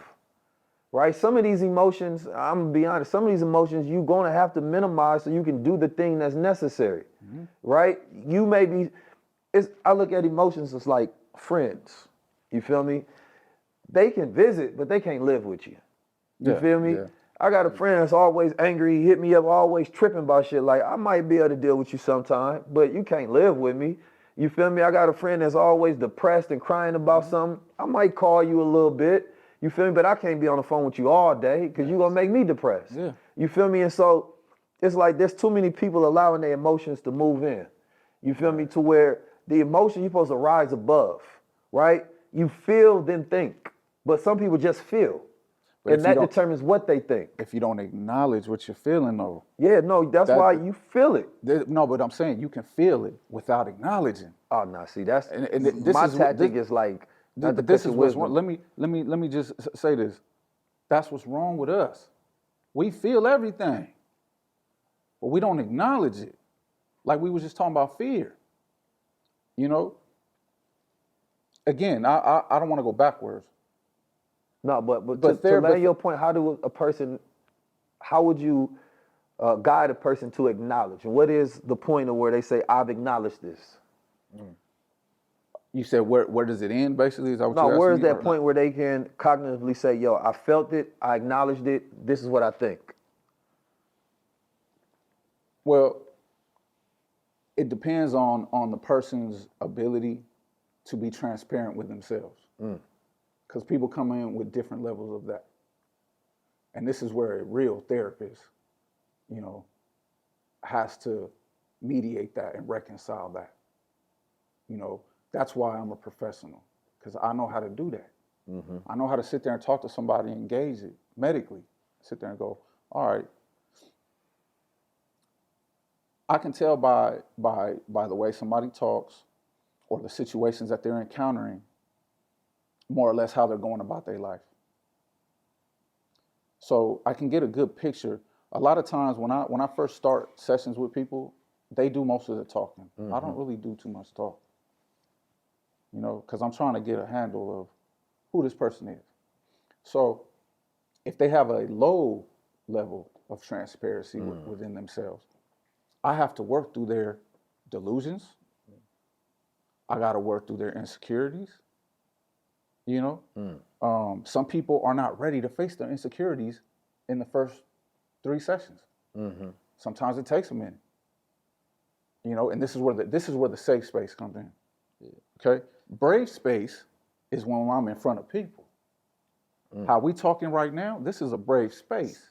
right? Some of these emotions, I'm gonna be honest, some of these emotions you're gonna have to minimize so you can do the thing that's necessary, right? You may be, I look at emotions as like friends, you feel me? They can visit, but they can't live with you. You feel me? Yeah. I got a friend that's always angry, he hit me up, always tripping about shit. Like, I might be able to deal with you sometime, but you can't live with me. You feel me? I got a friend that's always depressed and crying about something. I might call you a little bit. You feel me? But I can't be on the phone with you all day because you're going to make me depressed. Yeah. You feel me? And so it's like there's too many people allowing their emotions to move in. You feel me? To where the emotion, you're supposed to rise above, right? You feel, then think. But some people just feel. But and that determines what they think. If you don't acknowledge what you're feeling, though. Yeah, no, that's why you feel it. No, but I'm saying you can feel it without acknowledging. Oh, no, see, that's my tactic is like. But this is what's wrong. Let me just say this. That's what's wrong with us. We feel everything, but we don't acknowledge it. Like we was just talking about fear. You know. Again, I don't want to go backwards. No, but to land your point, how would you guide a person to acknowledge? And what is the point of where they say, I've acknowledged this? You said, where does it end, basically? Is that what you're asking? Where is that point where they can cognitively say, yo, I felt it, I acknowledged it, this is what I think? Well, it depends on the person's ability to be transparent with themselves. Because people come in with different levels of that. And this is where a real therapist, you know, has to mediate that and reconcile that. You know, that's why I'm a professional, because I know how to do that. I know how to sit there and talk to somebody and engage it medically. Sit there and go, all right. I can tell by the way somebody talks or the situations that they're encountering, more or less how they're going about their life. So I can get a good picture. A lot of times when I first start sessions with people, they do most of the talking. I don't really do too much talk, you know, because I'm trying to get a handle of who this person is. So if they have a low level of transparency within themselves, I have to work through their delusions. I got to work through their insecurities. You know, some people are not ready to face their insecurities in the first 3 sessions. Sometimes it takes a minute. You know, and this is where the safe space comes in. Okay, brave space is when I'm in front of people. How we talking right now? This is a brave space.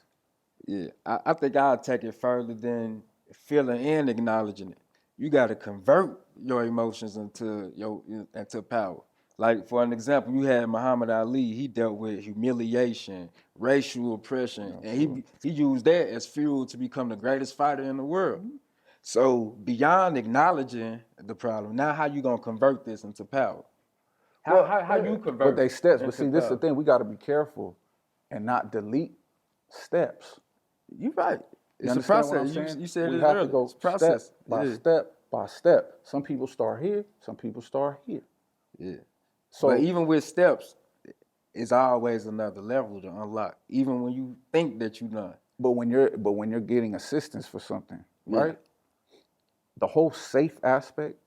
Yeah, I think I'll take it further than feeling and acknowledging it. You got to convert your emotions into power. Like, for an example, you had Muhammad Ali. He dealt with humiliation, racial oppression, and he used that as fuel to become the greatest fighter in the world. So beyond acknowledging the problem, now how you gonna convert this into power? How you convert? But they steps. But into see, this is the power? thing. We got to be careful and not delete steps. You're right. You It's a understand what I'm process. saying? You said we it have earlier. to go It's a process. step by step by step. Some people start here. Some people start here. Yeah. So But even with steps, it's always another level to unlock. Even when you think that you're done. But when you're getting assistance for something, right? The whole safe aspect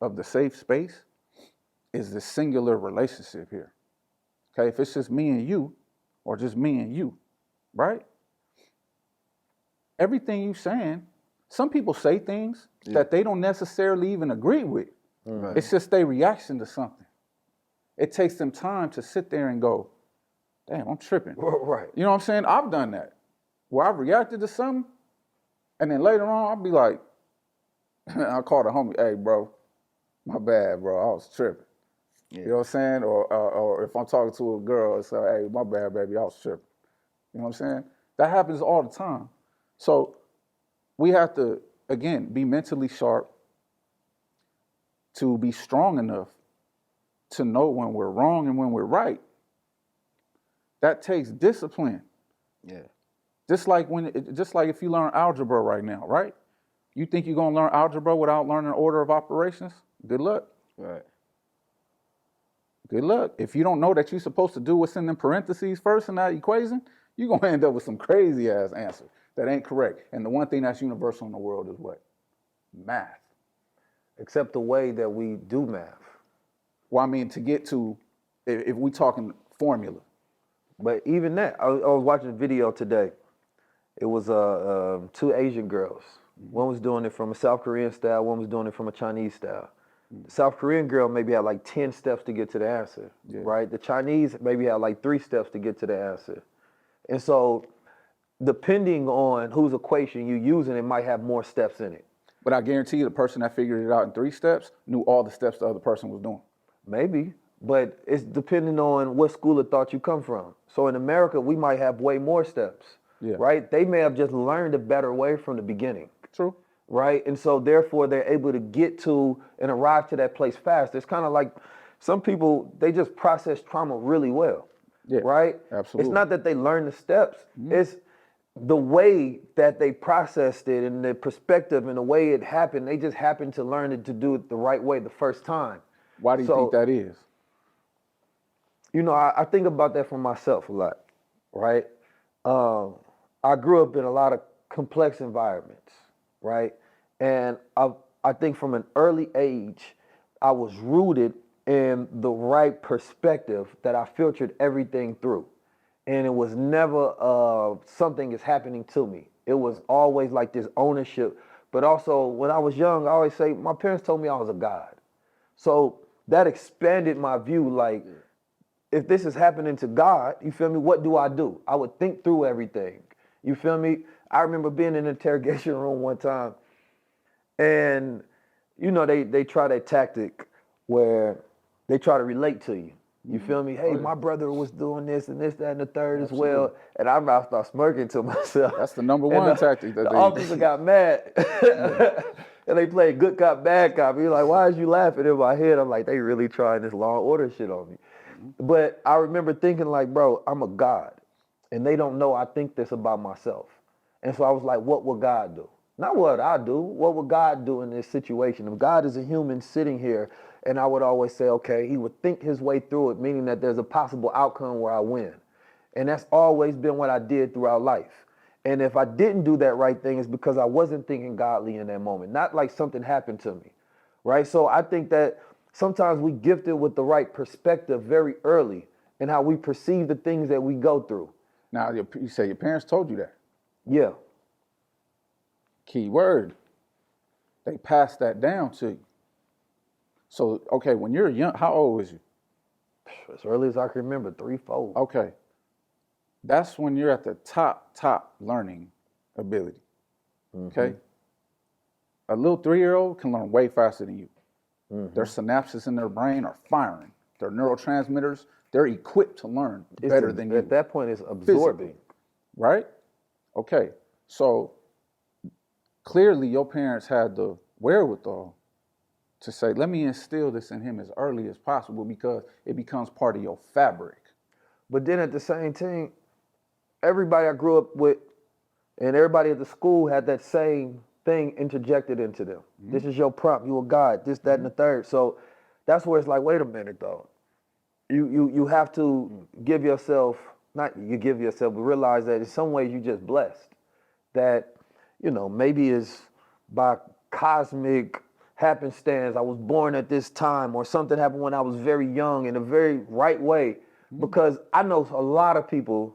of the safe space is the singular relationship here. Okay, if it's just me and you, or just me and you, right? Everything you saying, some people say things that they don't necessarily even agree with. Right. It's just their reaction to something. It takes them time to sit there and go, damn, I'm tripping. Right. You know what I'm saying? I've done that. Where I've reacted to something, and then later on, I'll be like, I'll call the homie, hey, bro, my bad, bro, I was tripping. Yeah. You know what I'm saying? Or if I'm talking to a girl, it's like, hey, my bad, baby, I was tripping. You know what I'm saying? That happens all the time. So we have to, again, be mentally sharp to be strong enough to know when we're wrong and when we're right. That takes discipline. Yeah. Just like if you learn algebra right now, right? You think you're gonna learn algebra without learning order of operations? Good luck. Right. Good luck. If you don't know that you're supposed to do what's in them parentheses first in that equation, you're gonna end up with some crazy ass answer that ain't correct. And the one thing that's universal in the world is what? Math. Except the way that we do math. Well, I mean, to get to, if we talking formula. But even that, I was watching a video today. It was 2 Asian girls. One was doing it from a South Korean style, one was doing it from a Chinese style. The South Korean girl maybe had like 10 steps to get to the answer, right? The Chinese maybe had like 3 steps to get to the answer. And so depending on whose equation you're using, it might have more steps in it. But I guarantee you the person that figured it out in 3 steps knew all the steps the other person was doing. Maybe, but it's depending on what school of thought you come from. So in America, we might have way more steps, right? They may have just learned a better way from the beginning. True. Right? And so therefore they're able to get to and arrive to that place fast. It's kind of like some people, they just process trauma really well, right? Absolutely. It's not that they learn the steps, it's the way that they processed it and the perspective and the way it happened. They just happened to learn it to do it the right way the first time. Why do you think that is? You know, I think about that for myself a lot, right? I grew up in a lot of complex environments, right? And I think from an early age, I was rooted in the right perspective that I filtered everything through. And it was never something is happening to me. It was always like this ownership. But also, when I was young, I always say, my parents told me I was a God. So that expanded my view, like, if this is happening to God, you feel me, what do? I would think through everything. You feel me? I remember being in an interrogation room one time, and, you know, they try that tactic where they try to relate to you. You feel me? Hey, my brother was doing this and this, that, and the third Absolutely. as well. And I start smirking to myself. That's the number And one tactic that the they officer got mad. And they played good cop, bad cop. You're like, why is you laughing? In my head, I'm like, they really trying this law and order shit on me. But I remember thinking like, bro, I'm a God. And they don't know I think this about myself. And so I was like, what would God do? Not what I do. What would God do in this situation? If God is a human sitting here, and I would always say, okay, he would think his way through it, meaning that there's a possible outcome where I win. And that's always been what I did throughout life. And if I didn't do that right thing, it's because I wasn't thinking godly in that moment. Not like something happened to me, right? So I think that sometimes we gifted with the right perspective very early in how we perceive the things that we go through. Now, you say your parents told you that. Yeah. Key word. They passed that down to you. So, okay, when you're young, how old was you? As early as I can remember, 3, 4. Okay. That's when you're at the top learning ability. Okay? A little 3-year-old can learn way faster than you. Their synapses in their brain are firing. Their neurotransmitters, they're equipped to learn better than you. At that point, it's absorbing. Physically, right? Okay. So clearly your parents had the wherewithal to say, let me instill this in him as early as possible because it becomes part of your fabric. But then at the same time, everybody I grew up with and everybody at the school had that same thing interjected into them. This is your prompt, you a God, this, that, and the third. So that's where it's like, wait a minute though. You have to give yourself, not you give yourself, but realize that in some ways you're just blessed. That, maybe it's by cosmic happenstance, I was born at this time, or something happened when I was very young in a very right way. Because I know a lot of people,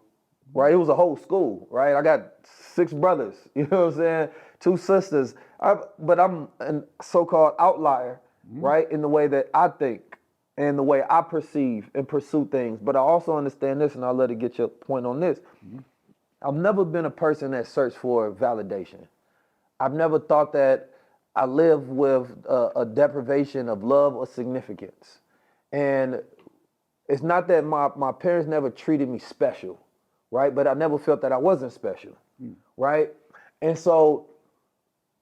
right? It was a whole school, right? I got 6 brothers, you know what I'm saying? 2 sisters. But I'm a so-called outlier, right? In the way that I think and the way I perceive and pursue things. But I also understand this, and I'll let it get your point on this. I've never been a person that searched for validation. I've never thought that I live with a deprivation of love or significance. And it's not that my parents never treated me special, right? But I never felt that I wasn't special, right? And so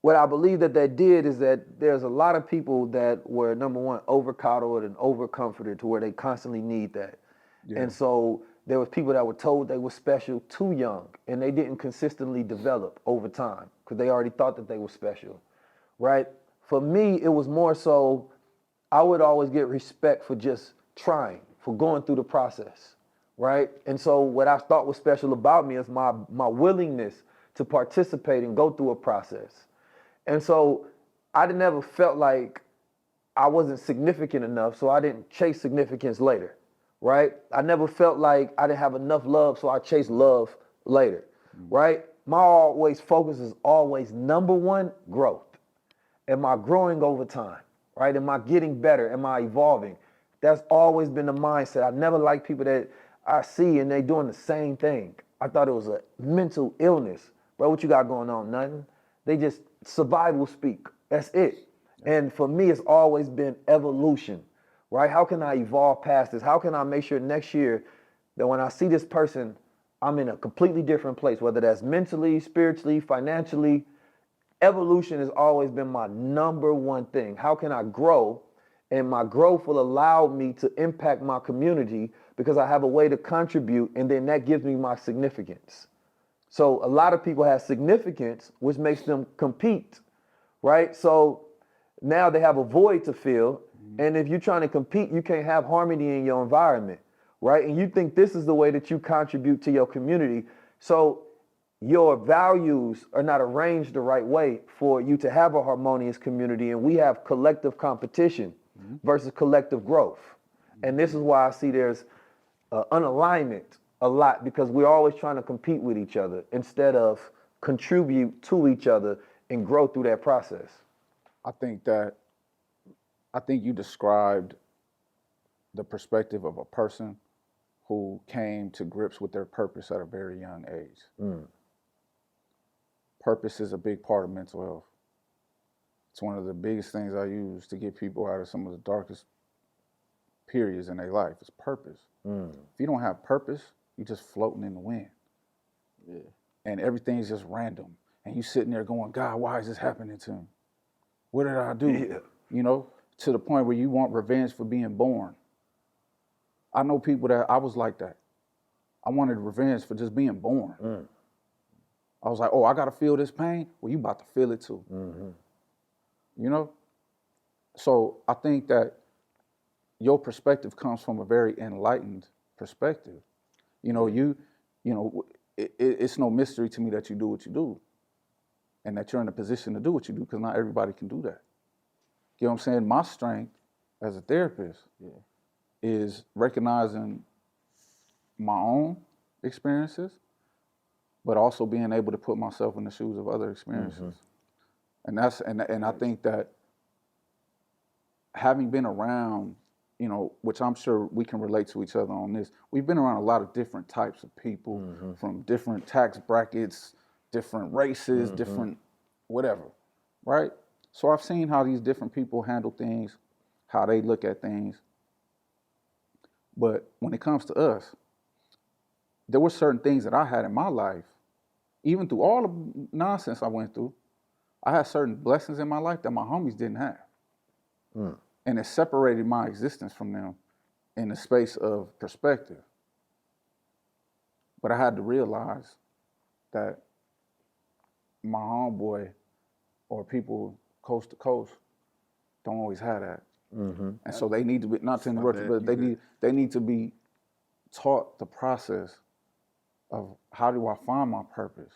what I believe that did is that there's a lot of people that were, number one, over-coddled and over-comforted to where they constantly need that. Yeah. And so there was people that were told they were special too young, and they didn't consistently develop over time because they already thought that they were special, right? For me, it was more so I would always get respect for just trying, for going through the process, right? And so what I thought was special about me is my willingness to participate and go through a process. And so I never felt like I wasn't significant enough, so I didn't chase significance later, right? I never felt like I didn't have enough love, so I chased love later, right? My always focus is always, number one, growth. Am I growing over time, right? Am I getting better? Am I evolving? That's always been the mindset. I never liked people that I see and they doing the same thing. I thought it was a mental illness. Bro, what you got going on? Nothing. They just survival speak. That's it. And for me, it's always been evolution, right? How can I evolve past this? How can I make sure next year that when I see this person, I'm in a completely different place, whether that's mentally, spiritually, financially. Evolution has always been my number one thing. How can I grow? And my growth will allow me to impact my community because I have a way to contribute, and then that gives me my significance. So a lot of people have significance, which makes them compete, right? So now they have a void to fill, and if you're trying to compete, you can't have harmony in your environment, right? And you think this is the way that you contribute to your community. So your values are not arranged the right way for you to have a harmonious community, and we have collective competition versus collective growth. And this is why I see there's unalignment a lot, because we're always trying to compete with each other instead of contribute to each other and grow through that process. I think you described the perspective of a person who came to grips with their purpose at a very young age. Purpose is a big part of mental health. It's one of the biggest things I use to get people out of some of the darkest periods in their life. It's purpose. If you don't have purpose, you're just floating in the wind. Yeah. And everything's just random. And you sitting there going, God, why is this happening to me? What did I do? Yeah. You know, to the point where you want revenge for being born. I know people that I was like that. I wanted revenge for just being born. I was like, oh, I got to feel this pain? Well, you about to feel it too. You know? So I think that your perspective comes from a very enlightened perspective. You know, it's no mystery to me that you do what you do and that you're in a position to do what you do, because not everybody can do that. You know what I'm saying? My strength as a therapist is recognizing my own experiences, but also being able to put myself in the shoes of other experiences. And I think that having been around, you know, which I'm sure we can relate to each other on this, we've been around a lot of different types of people from different tax brackets, different races, different whatever, right? So I've seen how these different people handle things, how they look at things. But when it comes to us, there were certain things that I had in my life, even through all the nonsense I went through, I had certain blessings in my life that my homies didn't have. And it separated my existence from them in the space of perspective. But I had to realize that my homeboy or people coast to coast don't always have that. And so they need to be, not to interrupt you, but they need to be taught the process of how do I find my purpose.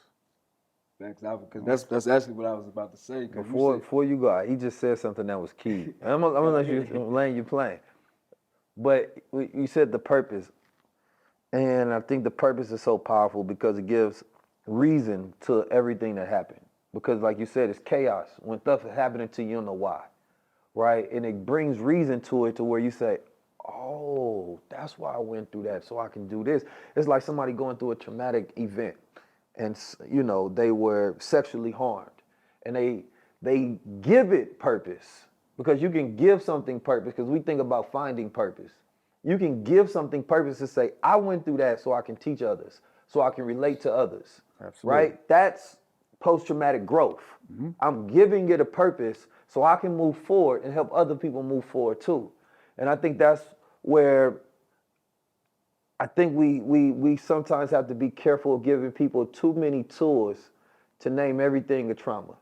Because that's actually what I was about to say. Before you go, he just said something that was key. I'm gonna let you land your plane. But you said the purpose, and I think the purpose is so powerful because it gives reason to everything that happened. Because like you said, it's chaos. When stuff is happening to you, you don't know why, right? And it brings reason to it to where you say, oh, that's why I went through that, so I can do this. It's like somebody going through a traumatic event. And, you know, they were sexually harmed, and they give it purpose, because you can give something purpose, because we think about finding purpose. You can give something purpose to say, I went through that so I can teach others, so I can relate to others. Absolutely. Right? That's post-traumatic growth. I'm giving it a purpose so I can move forward and help other people move forward too. And I think that's where I think we sometimes have to be careful of giving people too many tools to name everything a trauma.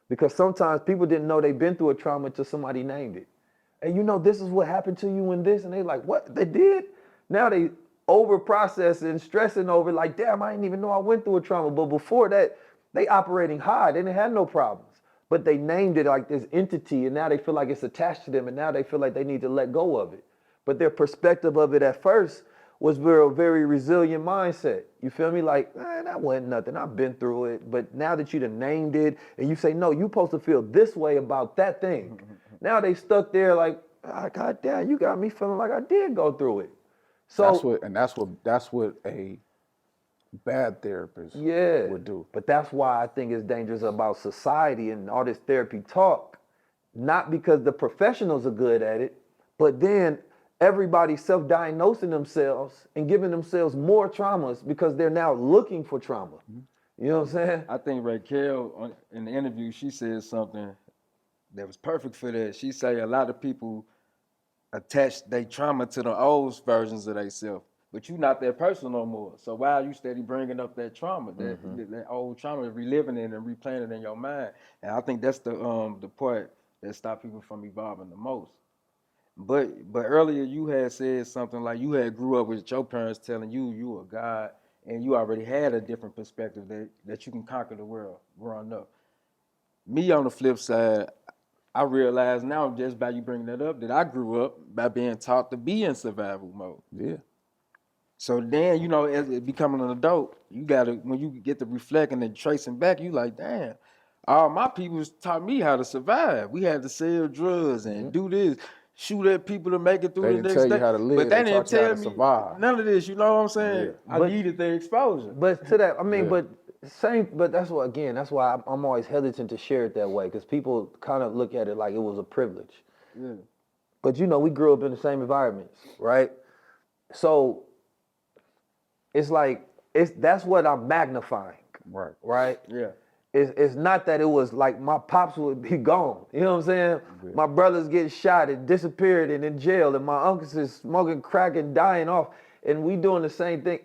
Because sometimes people didn't know they've been through a trauma until somebody named it. And you know, this is what happened to you in this, and they like, what, they did? Now they over processing, stressing over, like, damn, I didn't even know I went through a trauma. But before that, they operating high, they didn't have no problems. But they named it like this entity, and now they feel like it's attached to them, and now they feel like they need to let go of it. But their perspective of it at first was a very resilient mindset. You feel me? Like, that wasn't nothing. I've been through it. But now that you done named it and you say, no, you're supposed to feel this way about that thing. Now they stuck there like, God damn, you got me feeling like I did go through it. So that's what a bad therapist would do. But that's why I think it's dangerous about society and all this therapy talk. Not because the professionals are good at it, but then everybody self-diagnosing themselves and giving themselves more traumas because they're now looking for trauma. You know what I'm saying? I think Raquel, in the interview, she said something that was perfect for that. She said a lot of people attach their trauma to the old versions of themselves, but you're not that person no more. So why are you steady bringing up that trauma, that old trauma, reliving it and replaying it in your mind? And I think that's the part that stops people from evolving the most. But earlier you had said something like you had grew up with your parents telling you were God, and you already had a different perspective that you can conquer the world growing up. Me on the flip side, I realize now just by you bringing that up that I grew up by being taught to be in survival mode. Yeah. So then, you know, as becoming an adult, you gotta, when you get to reflecting and tracing back, you like, damn, all my people taught me how to survive. We had to sell drugs and do this. Shoot at people to make it through They the didn't next tell day. you how to live. But they didn't taught you how tell to me survive. none of this. You know what I'm saying? Yeah. I needed the exposure. But to that, I mean, but that's why I'm always hesitant to share it that way, because people kind of look at it like it was a privilege. Yeah. but you know, we grew up in the same environments, right? So it's like that's what I'm magnifying, Right. right? Yeah. It's not that it was like my pops would be gone. You know what I'm saying? My brothers getting shot and disappeared and in jail, and my uncles is smoking crack and dying off, and we doing the same thing.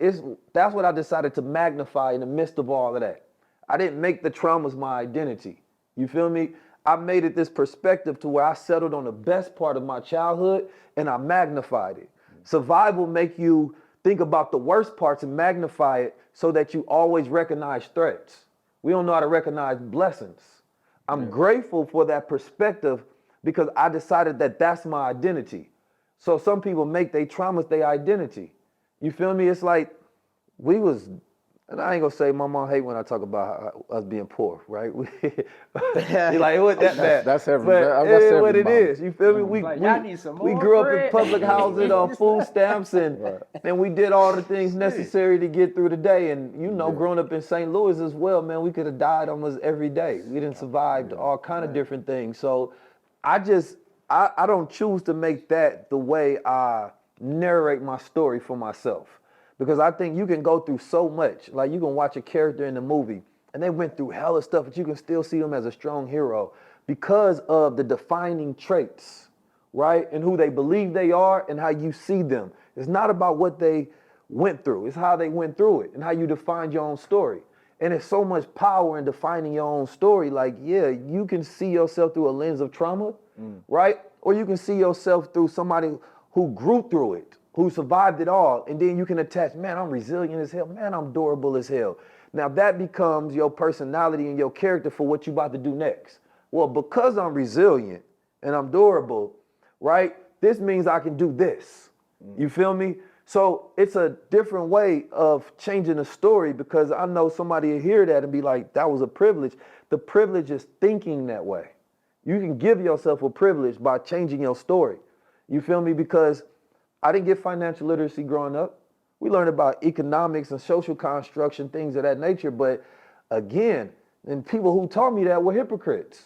That's what I decided to magnify in the midst of all of that. I didn't make the traumas my identity. You feel me? I made it this perspective to where I settled on the best part of my childhood and I magnified it. Survival make you think about the worst parts and magnify it so that you always recognize threats. We don't know how to recognize blessings. I'm grateful for that perspective because I decided that that's my identity. So some people make their traumas their identity. You feel me? It's like we was, and I ain't gonna say my mom hate when I talk about us being poor, right? You're like, it wasn't that bad. That's But it is what it is. You feel me? Y'all need some We more grew up bread. in public housing on food stamps, and we did all the things necessary to get through the day. And you know, growing up in St. Louis as well, man, we could have died almost every day. We didn't survive all kind of different things. So I don't choose to make that the way I narrate my story for myself. Because I think you can go through so much. Like you can watch a character in the movie and they went through hella stuff, but you can still see them as a strong hero because of the defining traits, right? And who they believe they are and how you see them. It's not about what they went through. It's how they went through it and how you define your own story. And it's so much power in defining your own story. Like, yeah, you can see yourself through a lens of trauma, right? Or you can see yourself through somebody who grew through it, who survived it all, and then you can attach, man, I'm resilient as hell, man, I'm durable as hell. Now that becomes your personality and your character for what you about to do next. Well, because I'm resilient and I'm durable, right, this means I can do this. You feel me? So it's a different way of changing the story because I know somebody will hear that and be like, that was a privilege. The privilege is thinking that way. You can give yourself a privilege by changing your story. You feel me? Because I didn't get financial literacy growing up. We learned about economics and social construction, things of that nature. But again, and people who taught me that were hypocrites.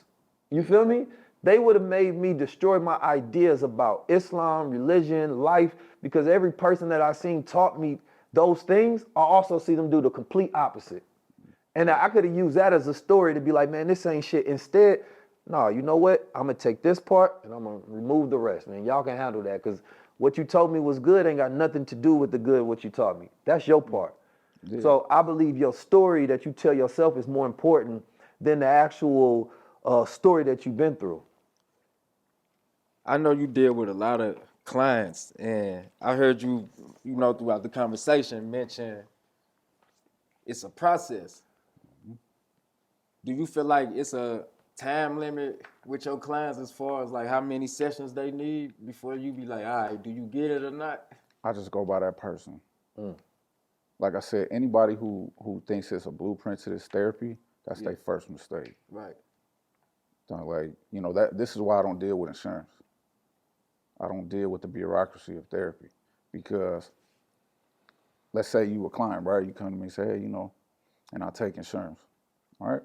You feel me? They would have made me destroy my ideas about Islam, religion, life, because every person that I seen taught me those things, I also see them do the complete opposite. And I could have used that as a story to be like, man, this ain't shit. Instead, no, you know what? I'm going to take this part and I'm going to remove the rest, man. Y'all can handle that because what you told me was good ain't got nothing to do with the good what you taught me. That's your part. Yeah. So I believe your story that you tell yourself is more important than the actual story that you've been through. I know you deal with a lot of clients, and I heard you know, throughout the conversation mention it's a process. Do you feel like it's a time limit with your clients as far as like how many sessions they need before you be like, all right, do you get it or not? I just go by that person. Like I said, anybody who thinks it's a blueprint to this therapy, that's their first mistake. Right. So like, you know, this is why I don't deal with insurance. I don't deal with the bureaucracy of therapy because let's say you a client, right? You come to me and say, hey, you know, and I take insurance, all right?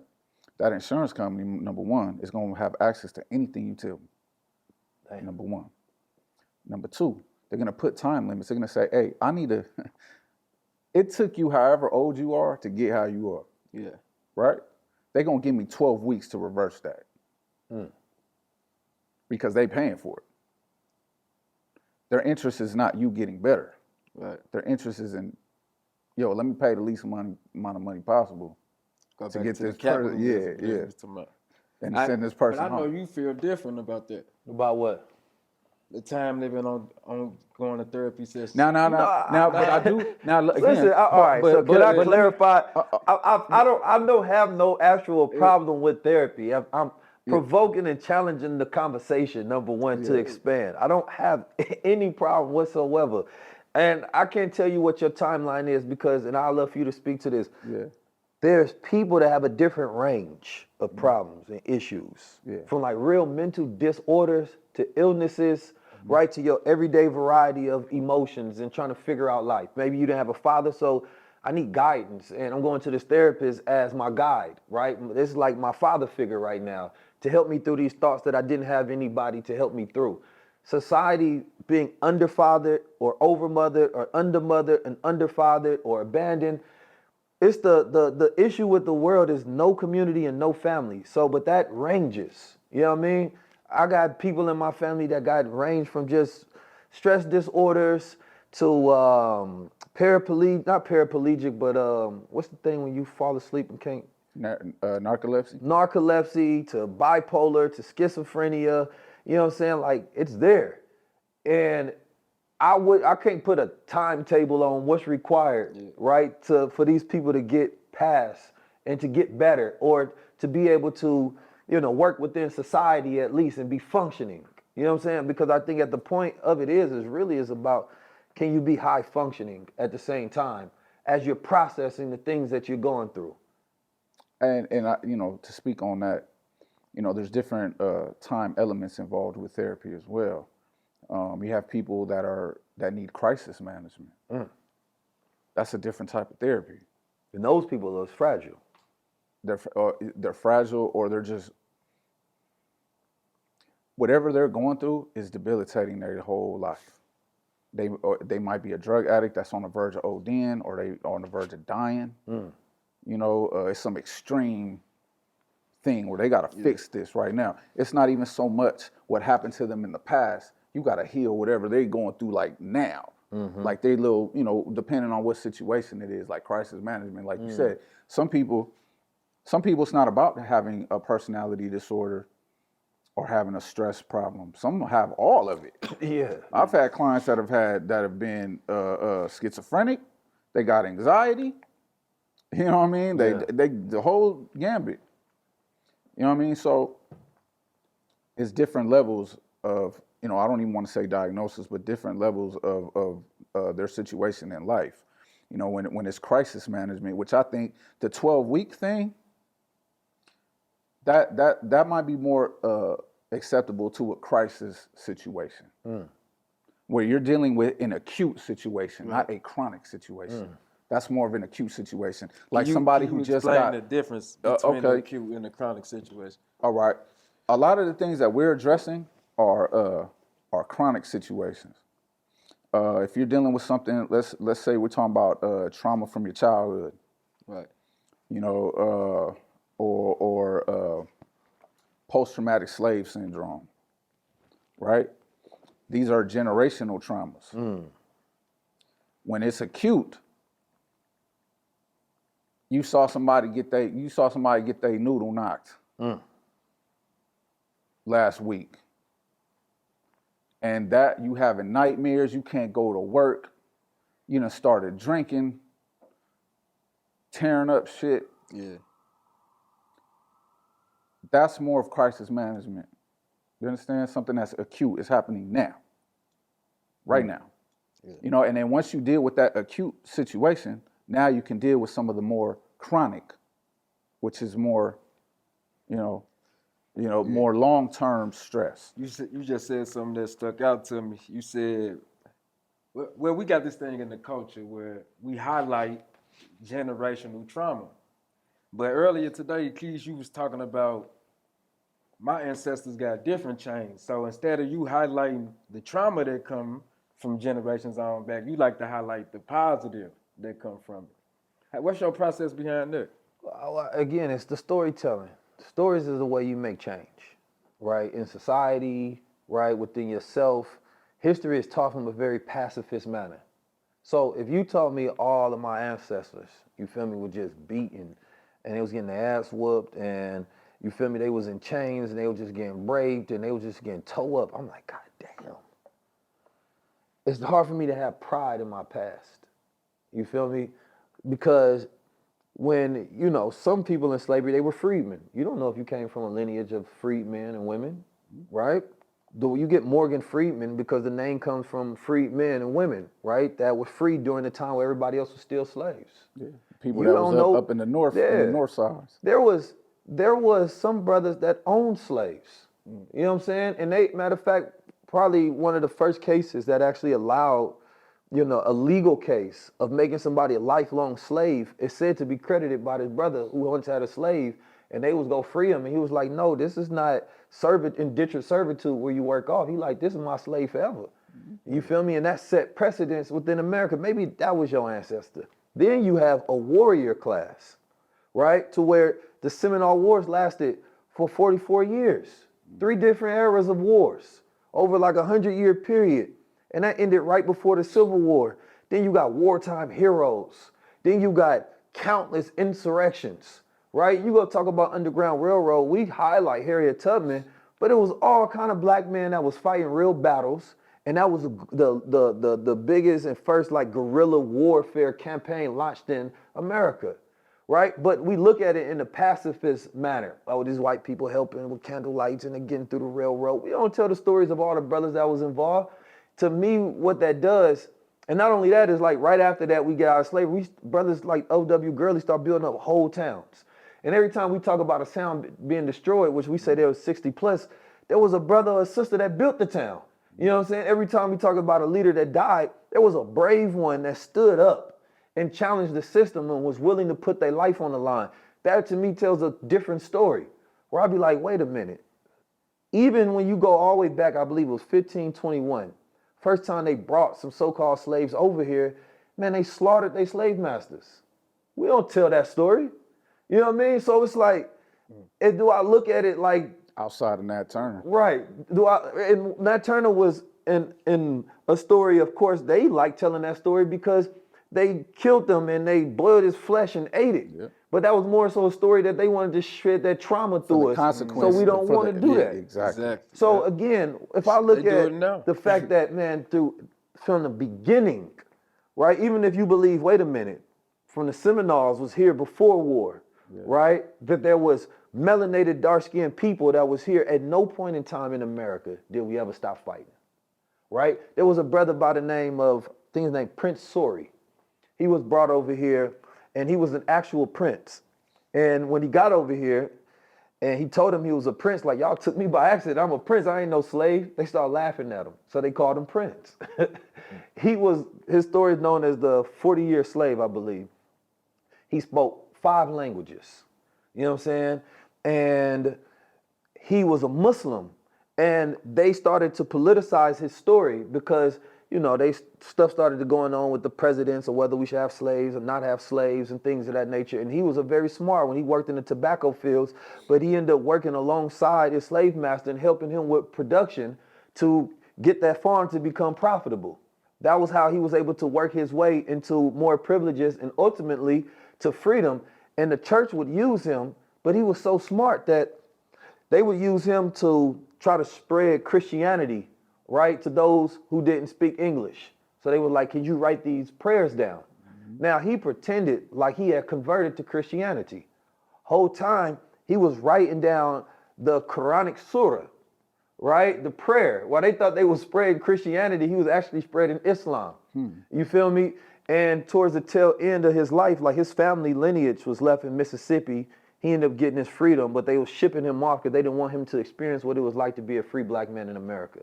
That insurance company, number one, is going to have access to anything you tell me. Damn. Number one. Number two, they're going to put time limits. They're going to say, hey, I need to, it took you however old you are to get how you are. Yeah. Right? They're going to give me 12 weeks to reverse that. Because they paying for it. Their interest is not you getting better. Right. Their interest is in, yo, let me pay the least amount of money possible to get this person. Yeah. And send this person But I know home. you feel different about that. About what? The time living on going to therapy sessions. Now, but I do. Now, again, listen, all right. So can I clarify? I don't have no actual problem with therapy. I'm provoking and challenging the conversation. Number one, to expand. I don't have any problem whatsoever, and I can't tell you what your timeline is because, and I'd love for you to speak to this. Yeah. There's people that have a different range of problems and issues, from like real mental disorders to illnesses, right to your everyday variety of emotions and trying to figure out life. Maybe you didn't have a father, so I need guidance, and I'm going to this therapist as my guide, right? This is like my father figure right now to help me through these thoughts that I didn't have anybody to help me through. society being underfathered or overmothered or undermothered and underfathered or abandoned. It's the issue with the world is no community and no family. So, but that ranges. You know what I mean? I got people in my family that got range from just stress disorders to not paraplegic, but what's the thing when you fall asleep and can't? Narcolepsy. Narcolepsy to bipolar to schizophrenia. You know what I'm saying? Like, it's there. And I can't put a timetable on what's required, right, for these people to get past and to get better, or to be able to, work within society at least and be functioning. You know what I'm saying? Because I think at the point of it is really about, can you be high functioning at the same time as you're processing the things that you're going through? And I, to speak on that, there's different time elements involved with therapy as well. You have people that need crisis management. That's a different type of therapy. And those people are fragile. They're fragile, or they're just, whatever they're going through is debilitating their whole life. They might be a drug addict that's on the verge of ODing, or they on the verge of dying. It's some extreme thing where they got to fix this right now. It's not even so much what happened to them in the past. You got to heal whatever they're going through like now. Like they little, depending on what situation it is, like crisis management, like you said. Some people it's not about having a personality disorder or having a stress problem. Some have all of it. Yeah. I've had clients that have been schizophrenic. They got anxiety. You know what I mean? They the whole gambit. You know what I mean? So it's different levels of, I don't even want to say diagnosis, but different levels of their situation in life. When it's crisis management, which I think the 12-week thing, that might be more acceptable to a crisis situation, where you're dealing with an acute situation, not a chronic situation. That's more of an acute situation, like somebody who just got. Explain the difference between the acute and the chronic situation. All right, a lot of the things that we're addressing are chronic situations. If you're dealing with something, let's say we're talking about trauma from your childhood, right? Or post-traumatic slave syndrome, right? These are generational traumas. When it's acute, you saw somebody get their noodle knocked last week. And that you having nightmares, you can't go to work, you done started drinking, tearing up shit. Yeah. That's more of crisis management. You understand? Something that's acute is happening now. Right now. Yeah. And then once you deal with that acute situation, now you can deal with some of the more chronic, which is more, more long-term stress. You just said something that stuck out to me. You said, well, we got this thing in the culture where we highlight generational trauma. But earlier today, Keys, you was talking about my ancestors got different chains. So instead of you highlighting the trauma that come from generations on back, you like to highlight the positive that come from it. What's your process behind that? Again, it's the storytelling. Stories is the way you make change, right? In society, right, within yourself. History is taught from a very pacifist manner. So if you told me all of my ancestors, you feel me, were just beaten and they was getting their ass whooped, and you feel me, they was in chains and they were just getting raped and they was just getting towed up, I'm like, God damn. It's hard for me to have pride in my past. You feel me? Because when, some people in slavery, they were freedmen. You don't know if you came from a lineage of freedmen and women, right? You get Morgan Freedman because the name comes from freed men and women, right? That were free during the time where everybody else was still slaves. Yeah. People that was up in the north, in the north side. There was some brothers that owned slaves. You know what I'm saying? And they, matter of fact, probably one of the first cases that actually allowed, a legal case of making somebody a lifelong slave is said to be credited by this brother who once had a slave, and they was go free him, and he was like, no, this is not indentured servitude where you work off. He like, this is my slave forever. You feel me? And that set precedence within America. Maybe that was your ancestor. Then you have a warrior class, right? To where the Seminole Wars lasted for 44 years. 3 different eras of wars over like 100-year period. And that ended right before the Civil War. Then you got wartime heroes. Then you got countless insurrections, right? You go talk about Underground Railroad, we highlight Harriet Tubman, but it was all kind of black men that was fighting real battles. And that was the biggest and first like guerrilla warfare campaign launched in America, right? But we look at it in a pacifist manner. Oh, these white people helping with candle lights and they're getting through the railroad. We don't tell the stories of all the brothers that was involved. To me, what that does, and not only that, is like right after that we get out of slavery, brothers like O.W. Gurley start building up whole towns. And every time we talk about a town being destroyed, which we say there was 60 plus, there was a brother or a sister that built the town. You know what I'm saying? Every time we talk about a leader that died, there was a brave one that stood up and challenged the system and was willing to put their life on the line. That to me tells a different story, where I'd be like, wait a minute. Even when you go all the way back, I believe it was 1521, first time they brought some so-called slaves over here, man, they slaughtered their slave masters. We don't tell that story. You know what I mean? So it's like, do I look at it like, outside of Nat Turner. right. And Nat Turner was in a story, of course, they like telling that story because they killed him and they boiled his flesh and ate it. Yep. But that was more so a story that they wanted to shred that trauma through us. So we don't want to do that. Exactly. So again, if I look at the fact that, man, from the beginning, right, even if you believe, wait a minute, from the Seminoles was here before war, right, that there was melanated, dark-skinned people that was here at no point in time in America did we ever stop fighting, right? There was a brother by the name of, I think his name Prince Sorry. He was brought over here, and he was an actual prince. And when he got over here, and he told him he was a prince, like, y'all took me by accident, I'm a prince, I ain't no slave. They started laughing at him, so they called him Prince. His story is known as the 40-year slave, I believe. He spoke 5 languages, you know what I'm saying? And he was a Muslim, and they started to politicize his story because, you know, stuff started going on with the presidents or whether we should have slaves or not have slaves and things of that nature. And he was a very smart when he worked in the tobacco fields, but he ended up working alongside his slave master and helping him with production to get that farm to become profitable. That was how he was able to work his way into more privileges and ultimately to freedom. And the church would use him, but he was so smart that they would use him to try to spread Christianity, right, to those who didn't speak English. So they were like, can you write these prayers down? Mm-hmm. Now, he pretended like he had converted to Christianity. Whole time, he was writing down the Quranic surah, right, the prayer. While they thought they were spreading Christianity, he was actually spreading Islam. You feel me? And towards the tail end of his life, like his family lineage was left in Mississippi. He ended up getting his freedom, but they were shipping him off because they didn't want him to experience what it was like to be a free black man in America,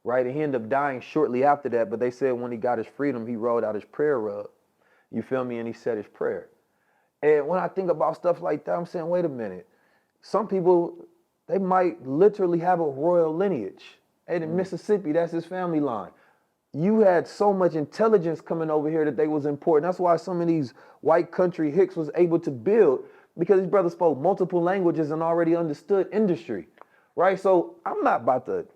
right? And he ended up dying shortly after that, but they said when he got his freedom, he rolled out his prayer rug, you feel me, and he said his prayer. And when I think about stuff like that, I'm saying, wait a minute. Some people, they might literally have a royal lineage. And in Mississippi, that's his family line. You had so much intelligence coming over here that they was important. That's why some of these white country hicks was able to build, because these brothers spoke multiple languages and already understood industry, right? So I'm not about to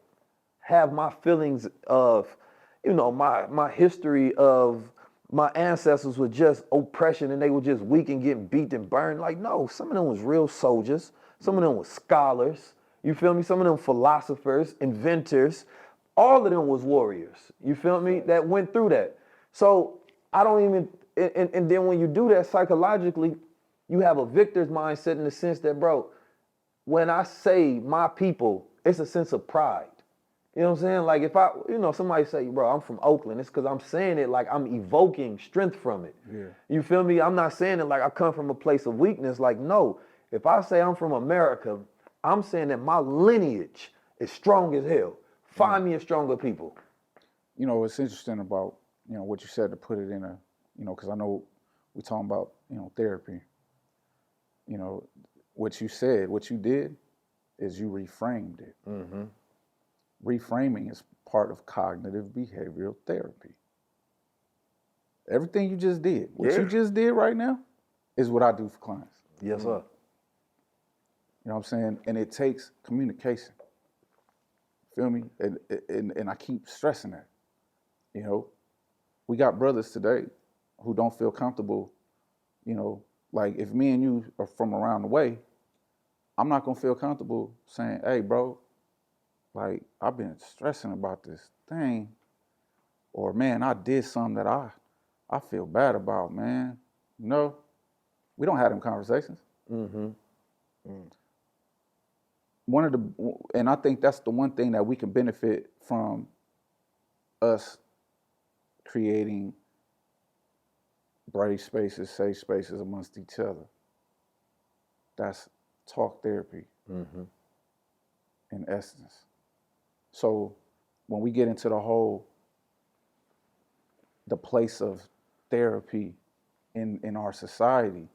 have my feelings of, you know, my history of my ancestors were just oppression and they were just weak and getting beat and burned. Like, no, some of them was real soldiers. Some of them was scholars. You feel me? Some of them philosophers, inventors. All of them was warriors. You feel me? That went through that. So I don't even, and then when you do that psychologically, you have a victor's mindset in the sense that, bro, when I say my people, it's a sense of pride. You know what I'm saying? Like if somebody say, bro, I'm from Oakland, it's because I'm saying it like I'm evoking strength from it. Yeah. You feel me? I'm not saying it like I come from a place of weakness. Like, no, if I say I'm from America, I'm saying that my lineage is strong as hell. Find me a stronger people. You know, it's interesting about, you know, what you said to put it in a, you know, because I know we're talking about, you know, therapy. You know, what you said, what you did, is you reframed it. Mm-hmm. Reframing is part of cognitive behavioral therapy. Everything you just did, what you just did right now, is what I do for clients. Yes, sir. You know what I'm saying? And it takes communication. Feel me? And I keep stressing that. You know, we got brothers today who don't feel comfortable, you know, like if me and you are from around the way, I'm not gonna feel comfortable saying, hey bro, like I've been stressing about this thing, or man, I did something that I feel bad about, man. You know, we don't have them conversations. Mm-hmm. And I think that's the one thing that we can benefit from us creating brave spaces, safe spaces amongst each other. That's talk therapy in essence. So when we get into the place of therapy in our society,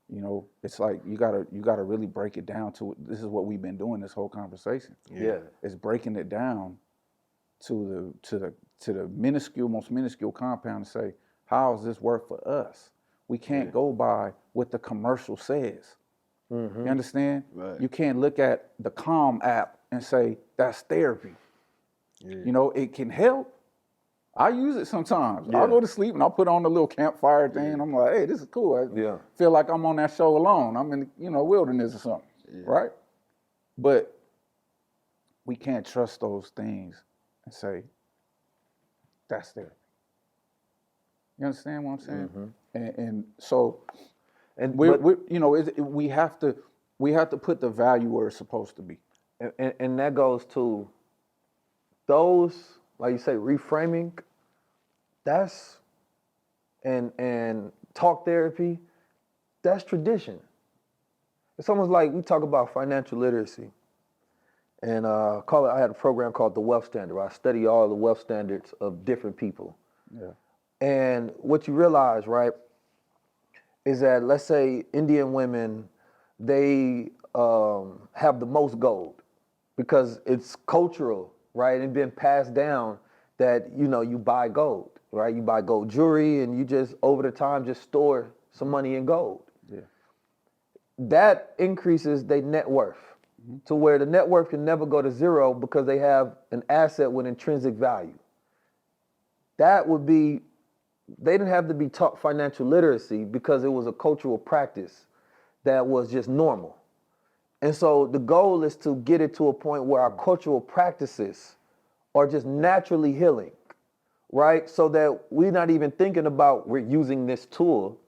you know, it's like you gotta really break it down to, this is what we've been doing this whole conversation. Yeah. It's breaking it down to the most minuscule compound and say, how does this work for us? We can't go by what the commercial says. You understand? Right. You can't look at the Calm app and say, that's therapy. You know, it can help. I use it sometimes. I'll go to sleep and I'll put on the little campfire thing and I'm like, hey, this is cool. I feel like I'm on that show alone. I'm in, you know, wilderness or something, right? But we can't trust those things and say, that's therapy. You understand what I'm saying? And so, we you know, we have to put the value where it's supposed to be. And that goes to those, like you say, reframing. That's and talk therapy. That's tradition. It's almost like we talk about financial literacy, and I had a program called the Wealth Standard, where I study all the wealth standards of different people. Yeah. And what you realize, right, is that, let's say Indian women, they have the most gold because it's cultural, right? And been passed down that, you know, you buy gold, right? You buy gold jewelry and you just, over the time, just store some money in gold. Yeah. That increases their net worth to where the net worth can never go to zero because they have an asset with intrinsic value. That would be, they didn't have to be taught financial literacy because it was a cultural practice that was just normal. And so the goal is to get it to a point where our cultural practices are just naturally healing, right? So that we're not even thinking about we're using this tool.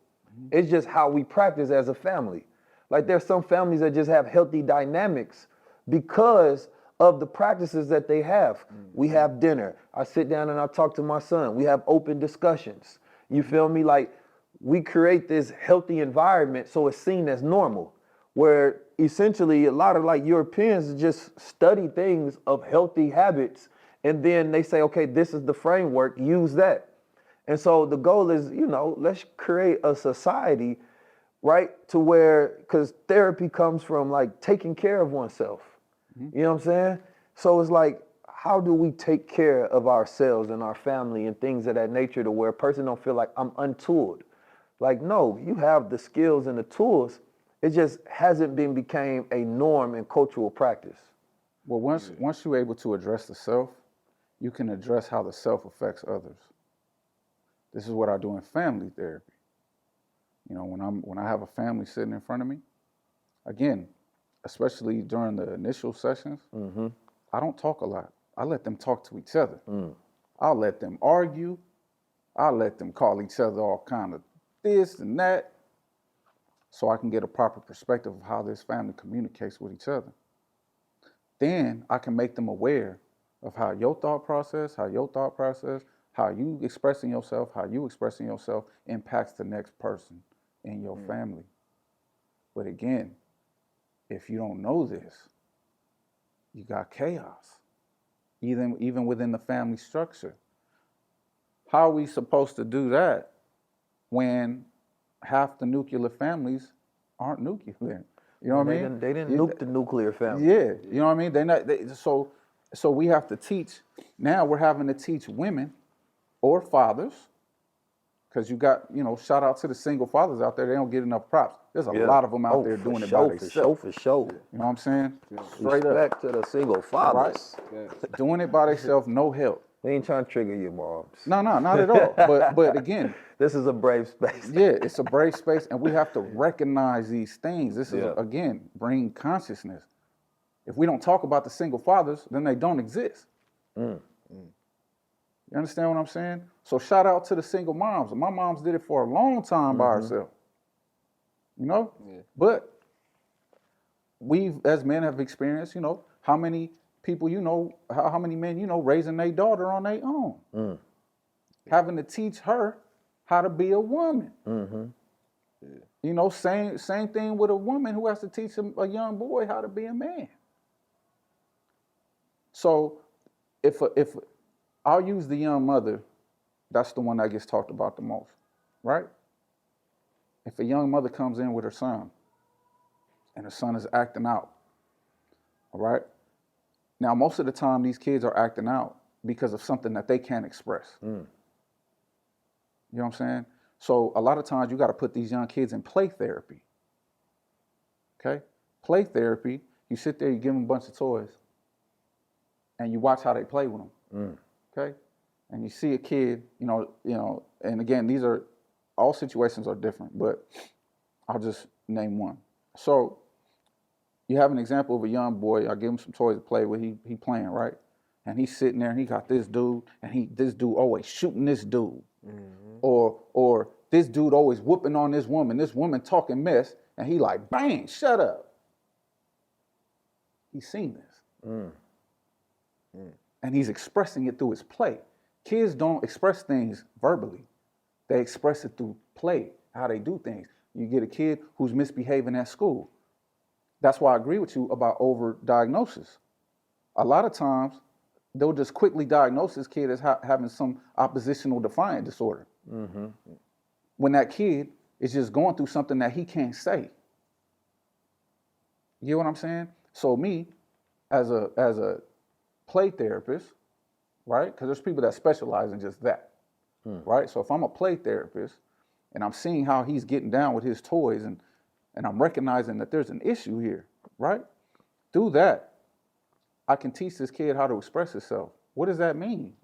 It's just how we practice as a family. Like there's some families that just have healthy dynamics because of the practices that they have. We have dinner. I sit down and I talk to my son. We have open discussions. You feel me? Like we create this healthy environment so it's seen as normal, where essentially a lot of like Europeans just study things of healthy habits and then they say, okay, this is the framework, use that. And so the goal is, you know, let's create a society, right, to where, because therapy comes from like taking care of oneself. You know what I'm saying? So it's like, how do we take care of ourselves and our family and things of that nature to where a person don't feel like I'm untooled? Like, no, you have the skills and the tools. It just hasn't became a norm in cultural practice. Well, once you're able to address the self, you can address how the self affects others. This is what I do in family therapy. You know, when I have a family sitting in front of me, again, especially during the initial sessions, I don't talk a lot. I let them talk to each other. I'll let them argue. I'll let them call each other all kind of this and that, so I can get a proper perspective of how this family communicates with each other. Then I can make them aware of how your thought process, how you expressing yourself impacts the next person in your family. But again, if you don't know this, you got chaos, even within the family structure. How are we supposed to do that when half the nuclear families aren't nuclear. You know what I mean? They didn't nuke the nuclear family. Yeah, you know what I mean? They're not. So we have to teach. Now we're having to teach women or fathers, because you got, shout out to the single fathers out there. They don't get enough props. There's a lot of them out there doing it by themselves. For sure. You know what I'm saying? Straight Respect up. to the single fathers. Right? Doing it by themselves, no help. We ain't trying to trigger your moms. No, not at all. But again, this is a brave space. Yeah, it's a brave space, and we have to recognize these things. This is, again, bring consciousness. If we don't talk about the single fathers, then they don't exist. You understand what I'm saying? So shout out to the single moms. My moms did it for a long time by herself. Yeah. But we, as men, have experienced, how many people, how many men, raising their daughter on their own. Having to teach her how to be a woman. Same thing with a woman who has to teach a young boy how to be a man. So if I'll use the young mother, that's the one that gets talked about the most, right? If a young mother comes in with her son and her son is acting out, all right? Now, most of the time, these kids are acting out because of something that they can't express. You know what I'm saying? So a lot of times, you got to put these young kids in play therapy, okay? Play therapy, you sit there, you give them a bunch of toys, and you watch how they play with them, okay? And you see a kid, and again, these are, all situations are different, but I'll just name one. So you have an example of a young boy, I give him some toys to play with, he playing, right? And he's sitting there and he got this dude, and this dude always shooting this dude. Or this dude always whooping on this woman talking mess, and he like, bang, shut up. He's seen this. And he's expressing it through his play. Kids don't express things verbally. They express it through play, how they do things. You get a kid who's misbehaving at school. That's why I agree with you about overdiagnosis. A lot of times, they'll just quickly diagnose this kid as having some oppositional defiant disorder. When that kid is just going through something that he can't say. You get what I'm saying? So me, as a play therapist, right? Because there's people that specialize in just that, right? So if I'm a play therapist and I'm seeing how he's getting down with his toys and I'm recognizing that there's an issue here, right? Through that, I can teach this kid how to express himself. What does that mean?